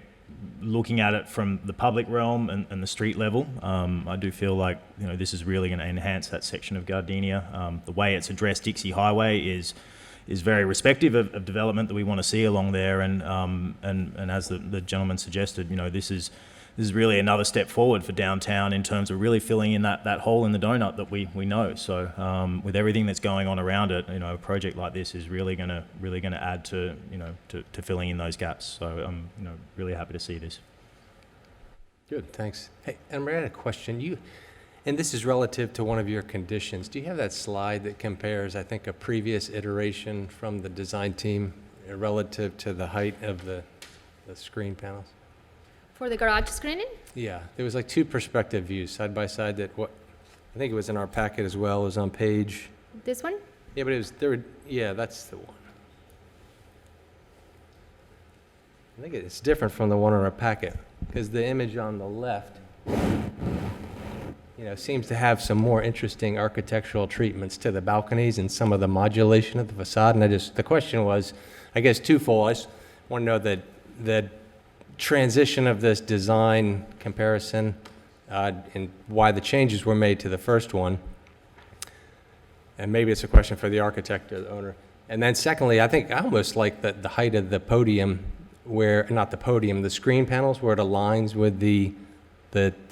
[SPEAKER 9] looking at it from the public realm and the street level, I do feel like this is really going to enhance that section of Gardenia. The way it's addressed Dixie Highway is very respective of development that we want to see along there, and as the gentleman suggested, this is really another step forward for downtown in terms of really filling in that hole in the donut that we know. So with everything that's going on around it, a project like this is really going to add to filling in those gaps. So I'm really happy to see this.
[SPEAKER 1] Good, thanks. Hey, Anne-Marie, I had a question. And this is relative to one of your conditions. Do you have that slide that compares, I think, a previous iteration from the design team relative to the height of the screen panels?
[SPEAKER 4] For the garage screening?
[SPEAKER 1] Yeah, there was like two perspective views side by side I think it was in our packet as well. It was on page.
[SPEAKER 4] This one?
[SPEAKER 1] Yeah, but that's the one. I think it's different from the one in our packet because the image on the left, seems to have some more interesting architectural treatments to the balconies and some of the modulation of the facade. And the question was, I guess, twofold. I just want to know that transition of this design comparison and why the changes were made to the first one. And maybe it's a question for the architect or the owner. And then secondly, I think I almost like the height of the podium the screen panels where it aligns with the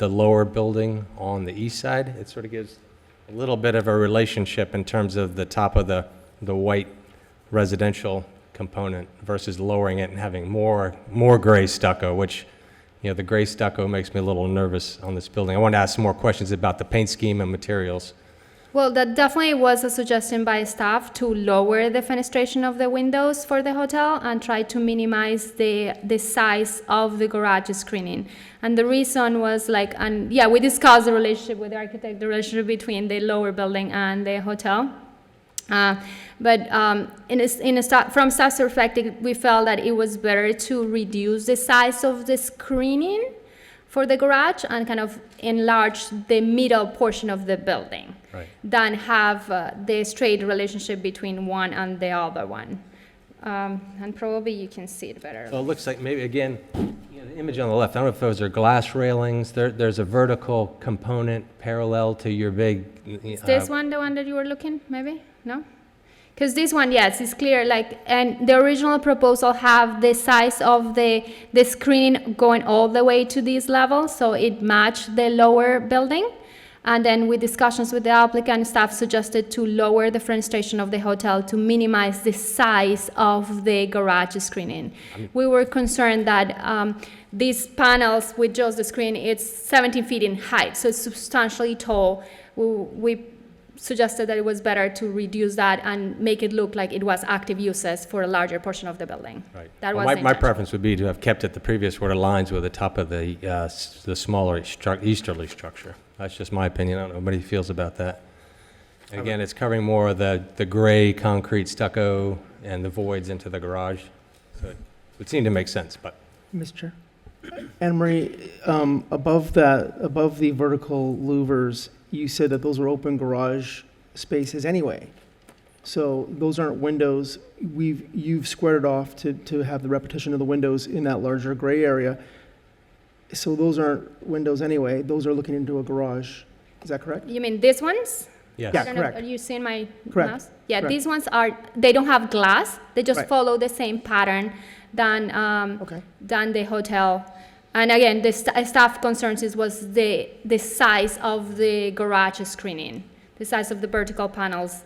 [SPEAKER 1] lower building on the east side. It sort of gives a little bit of a relationship in terms of the top of the white residential component versus lowering it and having more gray stucco, which, the gray stucco makes me a little nervous on this building. I want to ask some more questions about the paint scheme and materials.
[SPEAKER 4] Well, that definitely was a suggestion by staff to lower the fenestration of the windows for the hotel and try to minimize the size of the garage screening. And the reason was we discussed the relationship with the architect, the relationship between the lower building and the hotel. But from staff's perspective, we felt that it was better to reduce the size of the screening for the garage and kind of enlarge the middle portion of the building, right, than have the straight relationship between one and the other one. And probably you can see it better.
[SPEAKER 1] Well, it looks like maybe, again, the image on the left, I don't know if those are glass railings. There's a vertical component parallel to your big...
[SPEAKER 4] Is this one the one that you were looking, maybe? No? Because this one, yes, it's clear, and the original proposal have the size of the screen going all the way to this level, so it matched the lower building. And then with discussions with the applicant, staff suggested to lower the fenestration of the hotel to minimize the size of the garage screening. We were concerned that these panels with just the screen, it's 17 feet in height, so it's substantially tall. We suggested that it was better to reduce that and make it look like it was active uses for a larger portion of the building.
[SPEAKER 1] Right.
[SPEAKER 4] That
[SPEAKER 1] well,
[SPEAKER 4] was
[SPEAKER 1] my preference would be to have kept it the previous where it aligns with the top of the smaller easterly structure. That's just my opinion. I don't know what he feels about that. And again, it's covering more of the gray concrete stucco and the voids into the garage. So it would seem to make sense, but.
[SPEAKER 7] Mr. Chair. Anne-Marie, above the vertical louvers, you said that those were open garage spaces anyway. So those aren't windows. You've squared it off to have the repetition of the windows in that larger gray area. So those aren't windows anyway. Those are looking into a garage. Is that correct?
[SPEAKER 4] You mean these ones?
[SPEAKER 1] Yes.
[SPEAKER 7] Yeah,
[SPEAKER 4] I don't know,
[SPEAKER 7] correct.
[SPEAKER 4] are you seeing my
[SPEAKER 7] Correct.
[SPEAKER 4] mouse? Yeah,
[SPEAKER 7] Correct.
[SPEAKER 4] these ones they don't have glass. They just
[SPEAKER 7] Right.
[SPEAKER 4] follow the same pattern than the hotel. And again, the staff concerns was the size of the garage screening, the size of the vertical panels.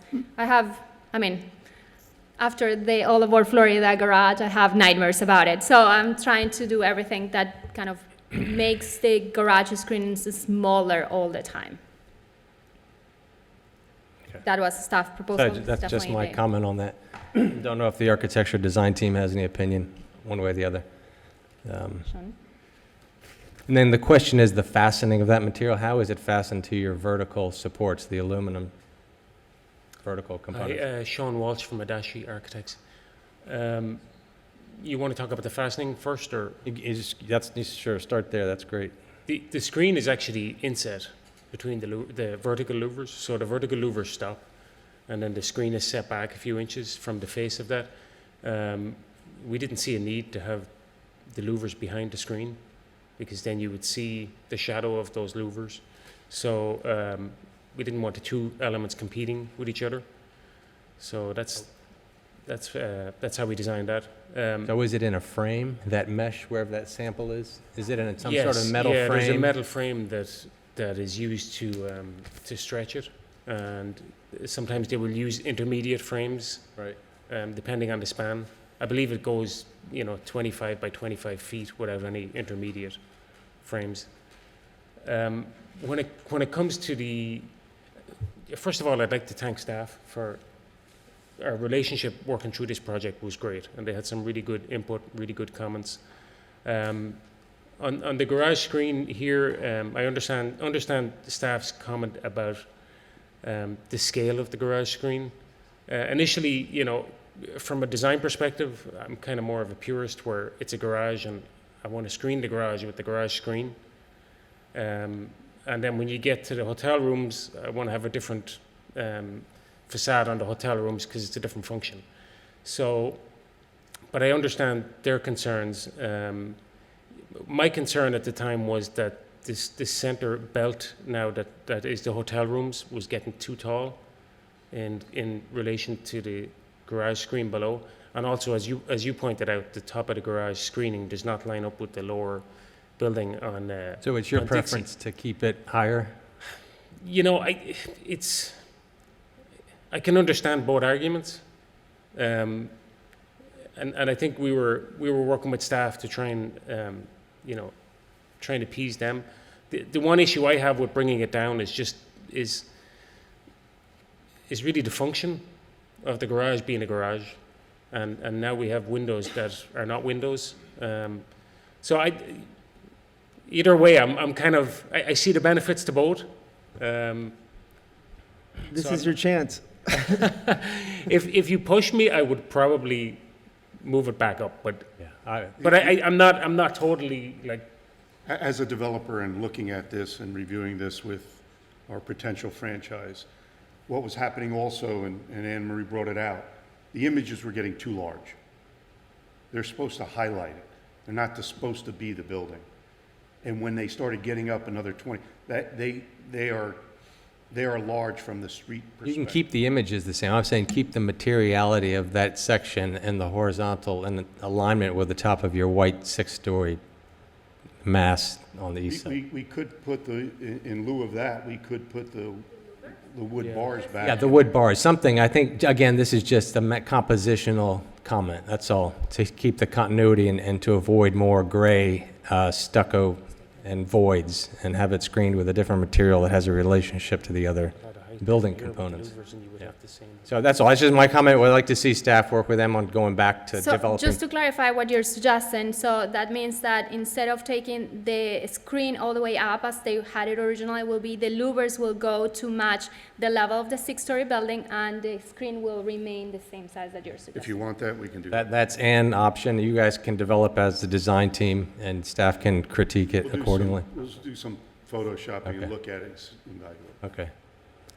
[SPEAKER 4] After the All Aboard Florida garage, I have nightmares about it. So I'm trying to do everything that kind of makes the garage screenings smaller all the time.
[SPEAKER 1] Okay.
[SPEAKER 4] That was a staff proposal.
[SPEAKER 1] That's just
[SPEAKER 4] definitely
[SPEAKER 1] my
[SPEAKER 4] the-
[SPEAKER 1] comment on that. Don't know if the architecture design team has any opinion, one way or the other.
[SPEAKER 4] Sean?
[SPEAKER 1] And then the question is the fastening of that material. How is it fastened to your vertical supports, the aluminum vertical components?
[SPEAKER 14] Hi, Sean Walsh from Adashi Architects. You want to talk about the fastening first, or?
[SPEAKER 1] Sure, start there, that's great.
[SPEAKER 14] The screen is actually inset between the vertical louvers, so the vertical louvers stop, and then the screen is set back a few inches from the face of that. We didn't see a need to have the louvers behind the screen, because then you would see the shadow of those louvers. So we didn't want the two elements competing with each other. So that's how we designed that.
[SPEAKER 1] So is it in a frame, that mesh, wherever that sample is? Is it in some sort of
[SPEAKER 14] Yes,
[SPEAKER 1] metal
[SPEAKER 14] yeah,
[SPEAKER 1] frame?
[SPEAKER 14] there's a metal frame that is used to stretch it, and sometimes they will use intermediate frames,
[SPEAKER 1] Right.
[SPEAKER 14] depending on the span. I believe it goes, 25 by 25 feet without any intermediate frames. When it comes to first of all, I'd like to thank staff for our relationship working through this project was great, and they had some really good input, really good comments. On the garage screen here, I understand the staff's comment about the scale of the garage screen. Initially, from a design perspective, I'm kind of more of a purist where it's a garage and I want to screen the garage with the garage screen. And then when you get to the hotel rooms, I want to have a different facade on the hotel rooms because it's a different function. So, but I understand their concerns. My concern at the time was that this center belt now that is the hotel rooms was getting too tall in relation to the garage screen below. And also, as you pointed out, the top of the garage screening does not line up with the lower building on
[SPEAKER 1] So it's your
[SPEAKER 14] on Dixie.
[SPEAKER 1] preference to keep it higher?
[SPEAKER 14] I can understand both arguments, and I think we were working with staff to try and try and appease them. The one issue I have with bringing it down is really the function of the garage being a garage, and now we have windows that are not windows. So either way, I'm kind of I see the benefits to both.
[SPEAKER 7] This is your chance.
[SPEAKER 14] If you push me, I would probably move it back up, but
[SPEAKER 1] Yeah,
[SPEAKER 14] I'm not totally like.
[SPEAKER 8] As a developer and looking at this and reviewing this with our potential franchise, what was happening also, and Anne Marie brought it out, the images were getting too large. They're supposed to highlight it. They're not supposed to be the building. And when they started getting up another 20, they are large from the street perspective.
[SPEAKER 1] You can keep the images the same. I'm saying keep the materiality of that section and the horizontal and the alignment with the top of your white six-story mass on the east side.
[SPEAKER 8] We could put in lieu of that, we could put the wood bars back.
[SPEAKER 1] Yeah, the wood bars, something, I think, again, this is just a compositional comment, that's all, to keep the continuity and to avoid more gray stucco and voids, and have it screened with a different material that has a relationship to the other building components. So that's all, that's just my comment. I'd like to see staff work with them on going back to
[SPEAKER 4] So
[SPEAKER 1] developing.
[SPEAKER 4] just to clarify what you're suggesting, so that means that instead of taking the screen all the way up as they had it originally, will be the louvers will go to match the level of the six-story building, and the screen will remain the same size that you're suggesting.
[SPEAKER 8] If you want that, we can do that.
[SPEAKER 1] That's an option. You guys can develop as the design team, and staff can critique it accordingly.
[SPEAKER 8] We'll do some photoshopping
[SPEAKER 1] Okay.
[SPEAKER 8] and look at it and evaluate.
[SPEAKER 1] Okay.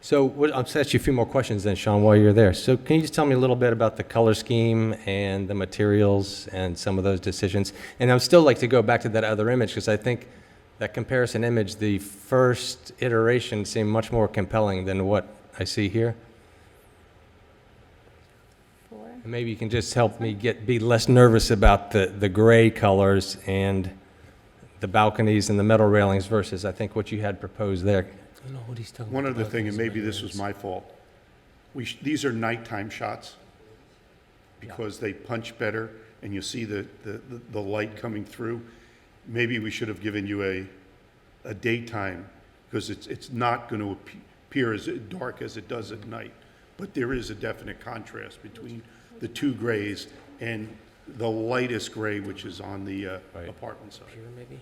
[SPEAKER 1] So I'll just ask you a few more questions then, Sean, while you're there. So can you just tell me a little bit about the color scheme and the materials and some of those decisions? And I'd still like to go back to that other image, because I think that comparison image, the first iteration seemed much more compelling than what I see here. And maybe you can just help me be less nervous about the gray colors and the balconies and the metal railings versus, I think, what you had proposed there.
[SPEAKER 14] I don't know what he's talking
[SPEAKER 8] One
[SPEAKER 14] about.
[SPEAKER 8] other thing, and maybe this was my fault. These are nighttime shots because they punch better and you see the light coming through. Maybe we should have given you a daytime because it's not going to appear as dark as it does at night. But there is a definite contrast between the two grays and the lightest gray, which is on the apartment side.
[SPEAKER 14] Here, maybe?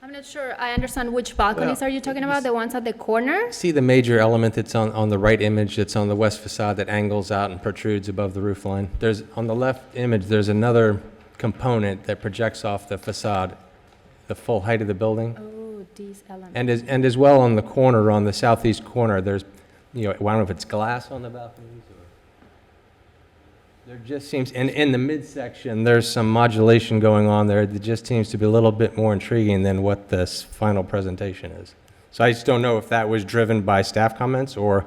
[SPEAKER 4] I'm not sure I understand which balconies
[SPEAKER 1] Well,
[SPEAKER 4] are you talking about, the ones at the corner?
[SPEAKER 1] See the major element that's on the right image that's on the west facade that angles out and protrudes above the roof line? On the left image, there's another component that projects off the facade, the full height of the building.
[SPEAKER 4] Oh, these elements.
[SPEAKER 1] And as well on the corner, on the southeast corner, there's, I don't know if it's glass on the balconies or... There just seems, and in the midsection, there's some modulation going on there that just seems to be a little bit more intriguing than what this final presentation is. So I just don't know if that was driven by staff comments or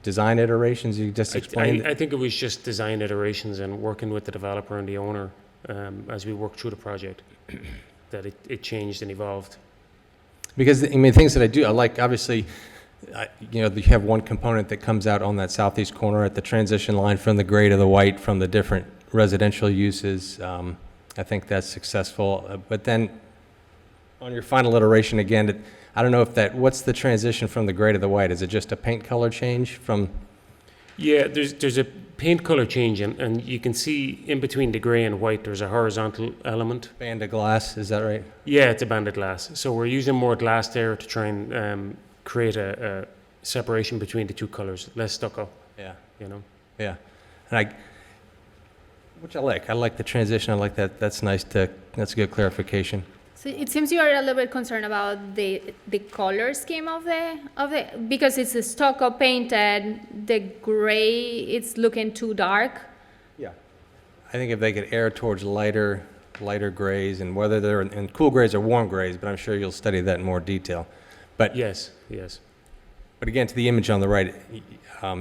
[SPEAKER 1] design iterations you just explained.
[SPEAKER 14] I think it was just design iterations and working with the developer and the owner as we worked through the project, that it changed and evolved.
[SPEAKER 1] Because, things that I like, obviously, you have one component that comes out on that southeast corner at the transition line from the gray to the white from the different residential uses. I think that's successful. But then on your final iteration, again, I don't know what's the transition from the gray to the white? Is it just a paint color change from?
[SPEAKER 14] Yeah, there's a paint color change, and you can see in between the gray and white, there's a horizontal element.
[SPEAKER 1] Band of glass, is that right?
[SPEAKER 14] Yeah, it's a banded glass. So we're using more glass there to try and create a separation between the two colors, less stucco.
[SPEAKER 1] Yeah.
[SPEAKER 14] Yeah.
[SPEAKER 1] And which I like. I like the transition. I like that. That's nice that's a good clarification.
[SPEAKER 4] So it seems you are a little bit concerned about the color scheme of the because it's a stucco painted, the gray, it's looking too dark.
[SPEAKER 1] Yeah. I think if they could err towards lighter grays, and whether they're in cool grays or warm grays, but I'm sure you'll study that in more detail. But
[SPEAKER 14] Yes.
[SPEAKER 1] But again, to the image on the right,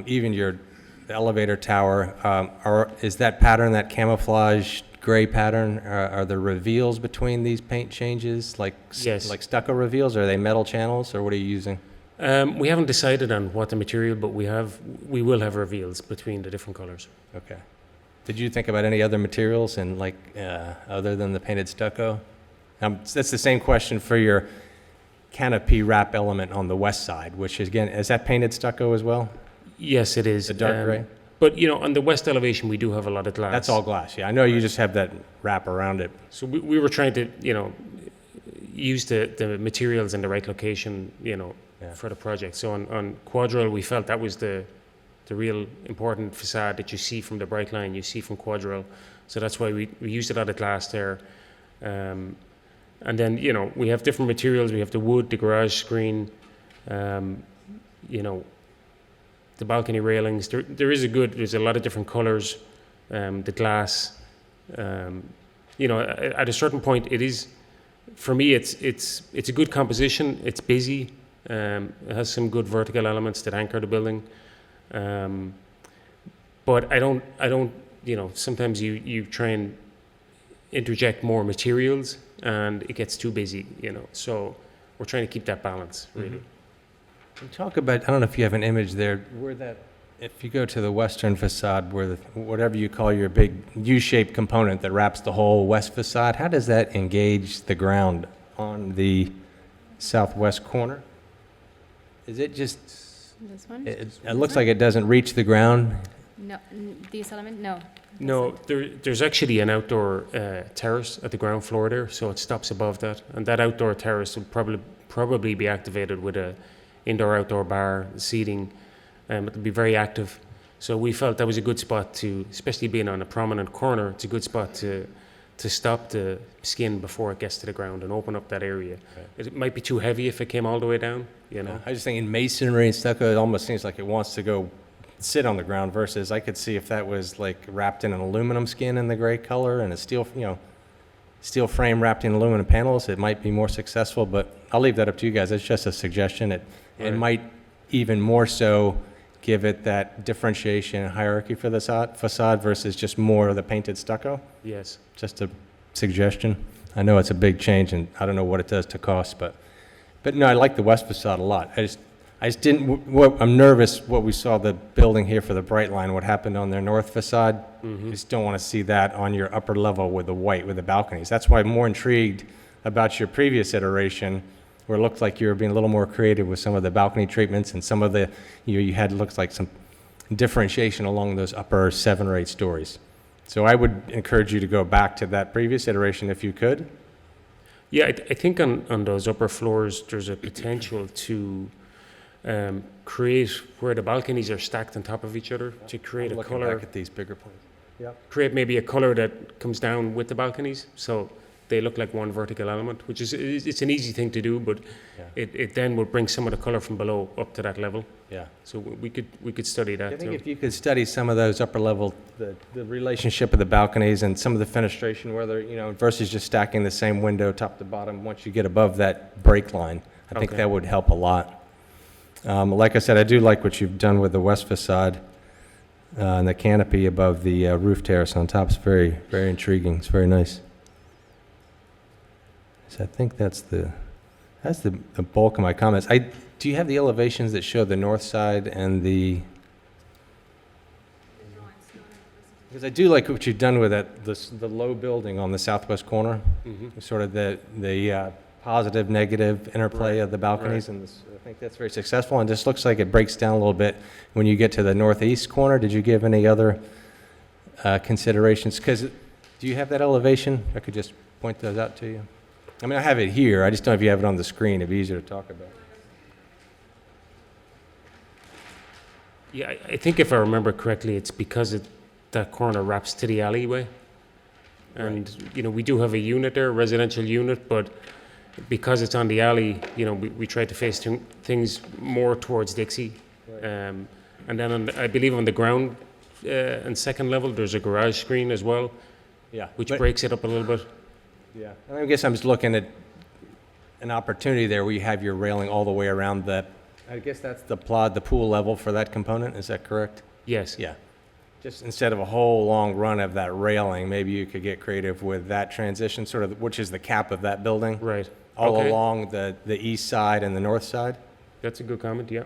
[SPEAKER 1] even the elevator tower, is that pattern, that camouflage gray pattern, are there reveals between these paint changes,
[SPEAKER 14] Yes.
[SPEAKER 1] like stucco reveals? Are they metal channels, or what are you using?
[SPEAKER 14] We haven't decided on what the material, but we will have reveals between the different colors.
[SPEAKER 1] Okay. Did you think about any other materials and other than the painted stucco? That's the same question for your canopy wrap element on the west side, which again, is that painted stucco as well?
[SPEAKER 14] Yes, it is.
[SPEAKER 1] The dark gray?
[SPEAKER 14] But, on the west elevation, we do have a lot of glass.
[SPEAKER 1] That's all glass, yeah. I know you just have that wrap around it.
[SPEAKER 14] So we were trying to, use the materials in the right location, for the project. So on Quadrille, we felt that was the real important facade that you see from the bright line, you see from Quadrille. So that's why we used a lot of glass there. And then, we have different materials. We have the wood, the garage screen, the balcony railings. There's a lot of different colors, the glass. At a certain point, it is, for me, it's a good composition. It's busy. It has some good vertical elements that anchor the building. But I don't, sometimes you try and interject more materials and it gets too busy, So we're trying to keep that balance, really.
[SPEAKER 1] And talk about, I don't know if you have an image there, if you go to the western facade, where whatever you call your big U-shaped component that wraps the whole west facade, how does that engage the ground on the southwest corner? Is it just,
[SPEAKER 4] This one?
[SPEAKER 1] it looks like it doesn't reach the ground?
[SPEAKER 4] No, this element, no.
[SPEAKER 14] No, there's actually an outdoor terrace at the ground floor there, so it stops above that. And that outdoor terrace will probably be activated with a indoor-outdoor bar, seating. It'll be very active. So we felt that was a good spot to, especially being on a prominent corner, it's a good spot to stop the skin before it gets to the ground and open up that area. Right. It might be too heavy if it came all the way down,
[SPEAKER 1] I just think in masonry and stucco, it almost seems like it wants to go sit on the ground, versus I could see if that was wrapped in an aluminum skin in the gray color and a steel frame wrapped in aluminum panels, it might be more successful, but I'll leave that up to you guys. It's just a suggestion. It might even more so give it that differentiation and hierarchy for the facade versus just more of the painted stucco.
[SPEAKER 14] Yes.
[SPEAKER 1] Just a suggestion. I know it's a big change, and I don't know what it does to cost, but no, I like the west facade a lot. I just didn't, I'm nervous what we saw the building here for the Bright Line, what happened on their north facade. I just don't want to see that on your upper level with the white, with the balconies. That's why I'm more intrigued about your previous iteration, where it looked like you were being a little more creative with some of the balcony treatments and some of the, you had, looks like some differentiation along those upper 7 or 8 stories. So I would encourage you to go back to that previous iteration if you could.
[SPEAKER 14] Yeah, I think on those upper floors, there's a potential to create where the balconies are stacked on top of each other to create
[SPEAKER 1] I'm
[SPEAKER 14] a
[SPEAKER 1] looking
[SPEAKER 14] color.
[SPEAKER 1] back at these bigger plans.
[SPEAKER 14] Create maybe a color that comes down with the balconies, so they look like one vertical element, which is it's an easy thing to do, but it then would bring some of the color from below up to that level.
[SPEAKER 1] Yeah.
[SPEAKER 14] So we could study that
[SPEAKER 1] I think
[SPEAKER 14] too.
[SPEAKER 1] if you could study some of those upper level, the relationship of the balconies and some of the fenestration, where they're, you know, versus just stacking the same window top to bottom, once you get above that break line, I think
[SPEAKER 14] Okay.
[SPEAKER 1] that would help a lot. Like I said, I do like what you've done with the west facade and the canopy above the roof terrace on top. It's very, very intriguing. It's very nice. So I think that's the bulk of my comments. Do you have the elevations that show the north side and the? Because I do like what you've done with that, the low building on the southwest corner, sort of the positive, negative interplay of the balconies, and I think that's very successful, and just looks like it breaks down a little bit when you get to the northeast corner. Did you give any other considerations? Because do you have that elevation? I could just point those out to you. I mean, I have it here. I just don't know if you have it on the screen. It'd be easier to talk about.
[SPEAKER 14] Yeah, I think if I remember correctly, it's because that corner wraps to the alleyway. And, you know, we do have a unit there, a residential unit, but because it's on the alley, you know, we try to face things more towards Dixie. And then I believe on the ground and second level, there's a garage screen as well, which breaks it up a little bit.
[SPEAKER 1] Yeah, and I guess I'm just looking at an opportunity there where you have your railing all the way around that. I guess that's the pool level for that component, is that correct?
[SPEAKER 14] Yes.
[SPEAKER 1] Yeah. Just instead of a whole long run of that railing, maybe you could get creative with that transition, sort of, which is the cap of that building.
[SPEAKER 14] Right.
[SPEAKER 1] All
[SPEAKER 14] Okay.
[SPEAKER 1] along the east side and the north side.
[SPEAKER 14] That's a good comment, yeah.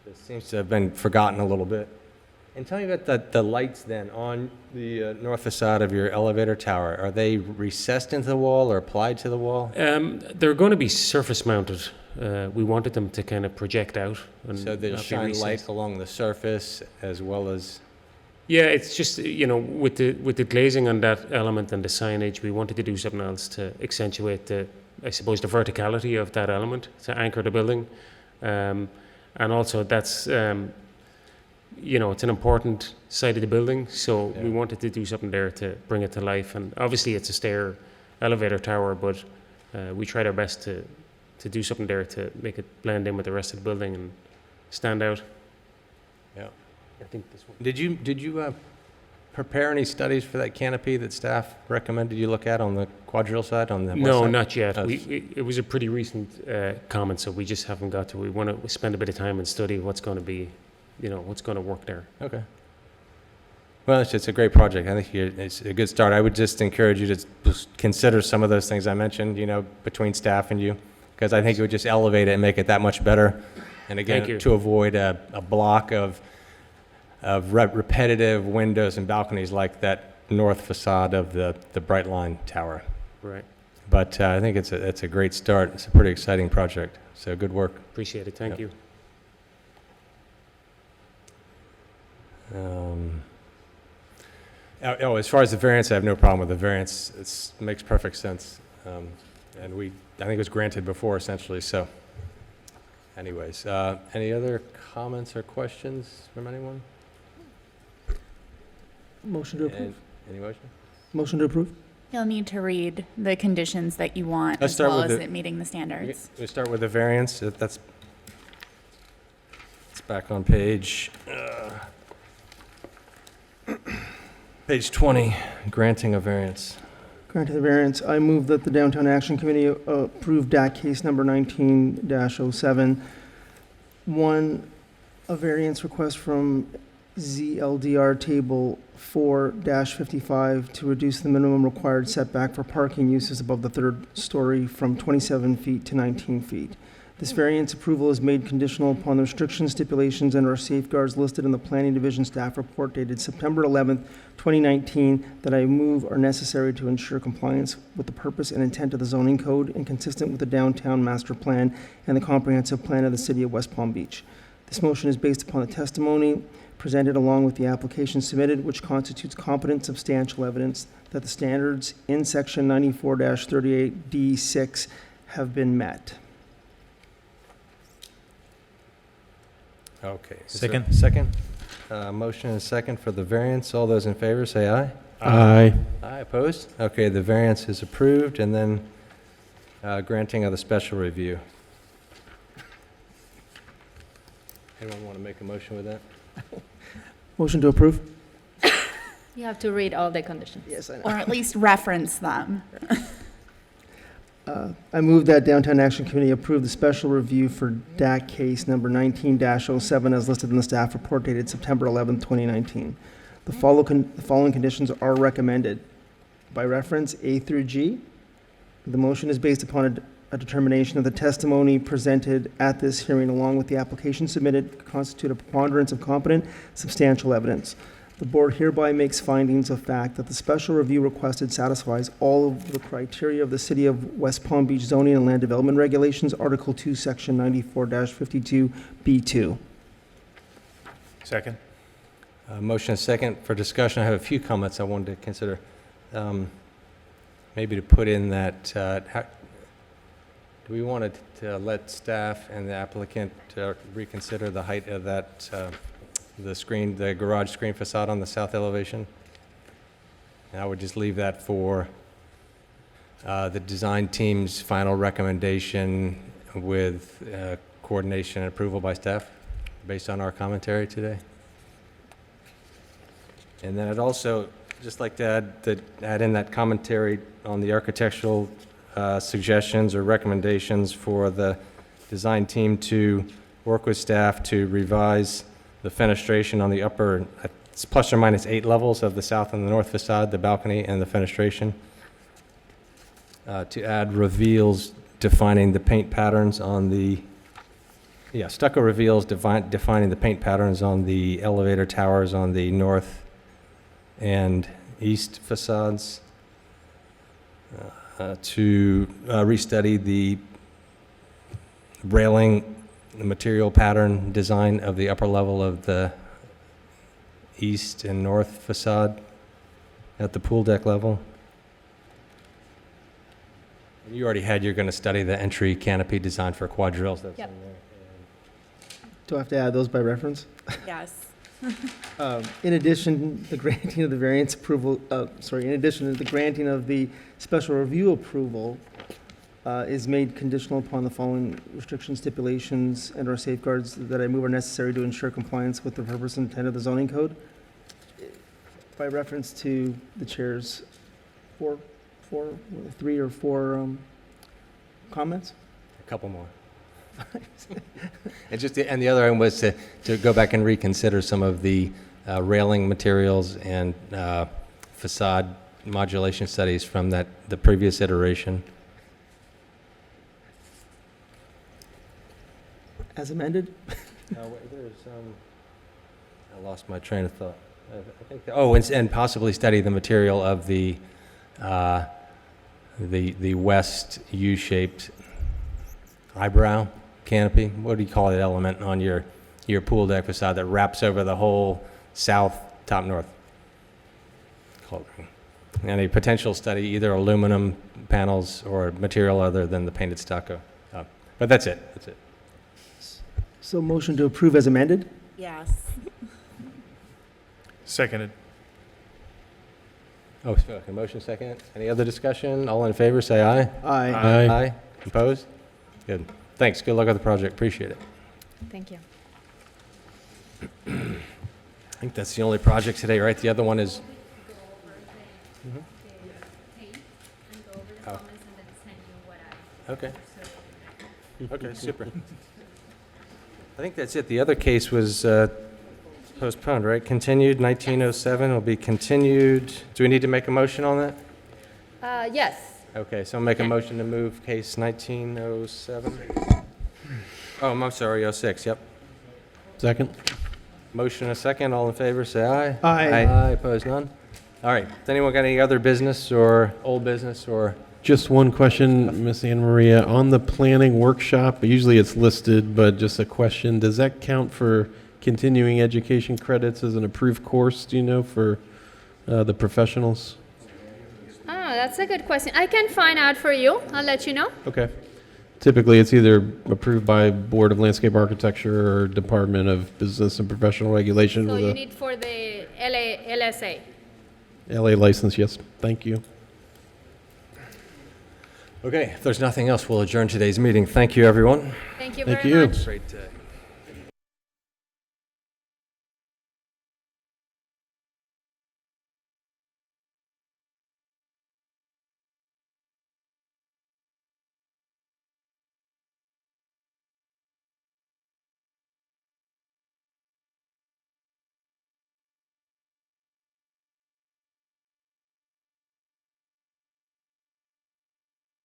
[SPEAKER 1] It seems to have been forgotten a little bit. And tell me about the lights then on the north facade of your elevator tower. Are they recessed into the wall or applied to the wall?
[SPEAKER 14] They're going to be surface mounted. We wanted them to kind of project out. And
[SPEAKER 1] So they'll
[SPEAKER 14] not be
[SPEAKER 1] shine light
[SPEAKER 14] recessed.
[SPEAKER 1] along the surface as well as...
[SPEAKER 14] Yeah, it's just, you know, with the glazing on that element and the signage, we wanted to do something else to accentuate the verticality of that element, to anchor the building. And also that's, you know, it's an important side of the building, so we wanted to do something there to bring it to life. And obviously it's a stair elevator tower, but we tried our best to do something there to make it blend in with the rest of the building and stand out.
[SPEAKER 1] Yeah.
[SPEAKER 14] I think this one.
[SPEAKER 1] Did you prepare any studies for that canopy that staff recommended you look at on the quadrille side, on the west
[SPEAKER 14] No,
[SPEAKER 1] side?
[SPEAKER 14] not yet.
[SPEAKER 1] Oh,
[SPEAKER 14] It was a pretty recent comment, so we just haven't got to. We want to spend a bit of time and study what's going to be, you know, what's going to work there.
[SPEAKER 1] Okay. Well, it's a great project. I think it's a good start. I would just encourage you to just consider some of those things I mentioned, you know, between staff and you, because I think it would just elevate it and make it that much better. And
[SPEAKER 14] Thank you.
[SPEAKER 1] again, to avoid a block of repetitive windows and balconies like that north facade of the Bright Line Tower.
[SPEAKER 14] Right.
[SPEAKER 1] But I think it's a great start. It's a pretty exciting project. So good work.
[SPEAKER 14] Appreciate it. Thank you.
[SPEAKER 1] As far as the variance, I have no problem with the variance. It makes perfect sense. And I think it was granted before, essentially, so. Anyways, any other comments or questions from anyone?
[SPEAKER 7] Motion to approve.
[SPEAKER 1] Any motion?
[SPEAKER 7] Motion to approve.
[SPEAKER 5] You'll need to read the conditions that you want,
[SPEAKER 1] Let's
[SPEAKER 5] as
[SPEAKER 1] start
[SPEAKER 5] well
[SPEAKER 1] with
[SPEAKER 5] as
[SPEAKER 1] the-
[SPEAKER 5] it meeting the standards.
[SPEAKER 1] We start with the variance. It's back on page 20, granting a variance.
[SPEAKER 7] Granted the variance, I move that the Downtown Action Committee approve DAC case number 19-07. One, a variance request from ZLDR Table 4-55 to reduce the minimum required setback for parking uses above the third story from 27 feet to 19 feet. This variance approval is made conditional upon the restrictions, stipulations, and/or safeguards listed in the Planning Division staff report dated September 11th, 2019, that I move are necessary to ensure compliance with the purpose and intent of the zoning code and consistent with the downtown master plan and the comprehensive plan of the city of West Palm Beach. This motion is based upon the testimony presented along with the application submitted, which constitutes competent substantial evidence that the standards in section 94-38D6 have been met.
[SPEAKER 1] Okay. Is
[SPEAKER 9] Second.
[SPEAKER 1] there a second? Motion and a second for the variance. All those in favor, say aye.
[SPEAKER 3] Aye.
[SPEAKER 1] Aye, opposed? Okay, the variance is approved, and then granting of the special review. Anyone want to make a motion with that?
[SPEAKER 7] Motion to approve?
[SPEAKER 4] You have to read all the conditions.
[SPEAKER 7] Yes, I know.
[SPEAKER 5] Or at least reference them.
[SPEAKER 7] I move that Downtown Action Committee approve the special review for DAC case number 19-07 as listed in the staff report dated September 11, 2019. The following conditions are recommended. By reference, A through G, the motion is based upon a determination of the testimony presented at this hearing along with the application submitted constitute a preponderance of competent, substantial evidence. The board hereby makes findings of fact that the special review requested satisfies all of the criteria of the City of West Palm Beach Zoning and Land Development Regulations, Article 2, Section 94-52B2.
[SPEAKER 11] Second.
[SPEAKER 1] Motion and second for discussion. I have a few comments I wanted to consider. Maybe to put in that, do we want to let staff and the applicant reconsider the height of that, the garage screen facade on the south elevation? And I would just leave that for the design team's final recommendation with coordination and approval by staff based on our commentary today. And then I'd also just like to add in that commentary on the architectural suggestions or recommendations for the design team to work with staff to revise the fenestration on the upper, it's plus or minus 8 levels of the south and the north facade, the balcony and the fenestration. To add reveals defining the paint patterns on the, stucco reveals defining the paint patterns on the elevator towers on the north and east facades. To restudy the railing, the material pattern design of the upper level of the east and north facade at the pool deck level. You already had, you're going to study the entry canopy design for quadrilles. That's
[SPEAKER 4] Yep.
[SPEAKER 1] in there.
[SPEAKER 7] Do I have to add those by reference?
[SPEAKER 5] Yes.
[SPEAKER 7] In addition, the granting of the variance approval, in addition to the granting of the special review approval is made conditional upon the following restrictions, stipulations, and/or safeguards that I move are necessary to ensure compliance with the purpose and intent of the zoning code. By reference to the chair's three or four comments?
[SPEAKER 1] A couple more. And the other one was to go back and reconsider some of the railing materials and facade modulation studies from the previous iteration.
[SPEAKER 7] As amended?
[SPEAKER 1] I lost my train of thought. I think and possibly study the material of the west U-shaped eyebrow canopy. What do you call it element on your pool deck facade that wraps over the whole south, top north? And a potential study, either aluminum panels or material other than the painted stucco. But that's it. That's it.
[SPEAKER 7] So motion to approve as amended?
[SPEAKER 5] Yes.
[SPEAKER 11] Seconded.
[SPEAKER 1] Oh, okay, motion second. Any other discussion? All in favor, say aye.
[SPEAKER 7] Aye.
[SPEAKER 1] Aye. Opposed? Good. Thanks. Good luck with the project. Appreciate it.
[SPEAKER 4] Thank you.
[SPEAKER 1] I think that's the only project today, right? The other one is. Oh. Okay. Okay, super. I think that's it. The other case was postponed, right? Continued, 1907 will be continued. Do we need to make a motion on that?
[SPEAKER 4] Yes.
[SPEAKER 1] Okay, so I'll make a motion to move case 1907. Oh, I'm sorry, 06, yep.
[SPEAKER 3] Second?
[SPEAKER 1] Motion a second, all in favor, say aye.
[SPEAKER 7] Aye.
[SPEAKER 1] Aye, opposed, none? All right, does anyone got any other business or old business or?
[SPEAKER 3] Just one question, Ms. Anna Maria. On the planning workshop, usually it's listed, but just a question, does that count for continuing education credits as an approved course, do you know, for the professionals?
[SPEAKER 4] Oh, that's a good question. I can find out for you. I'll let you know.
[SPEAKER 3] Okay. Typically, it's either approved by Board of Landscape Architecture or Department of Business and Professional Regulation
[SPEAKER 4] So
[SPEAKER 3] with
[SPEAKER 4] you
[SPEAKER 3] a
[SPEAKER 4] need for the LSA.
[SPEAKER 3] LA license, yes. Thank you.
[SPEAKER 1] Okay, if there's nothing else, we'll adjourn today's meeting. Thank you, everyone.
[SPEAKER 4] Thank you
[SPEAKER 3] Thank
[SPEAKER 4] very
[SPEAKER 3] you.
[SPEAKER 4] much.
[SPEAKER 1] Great day.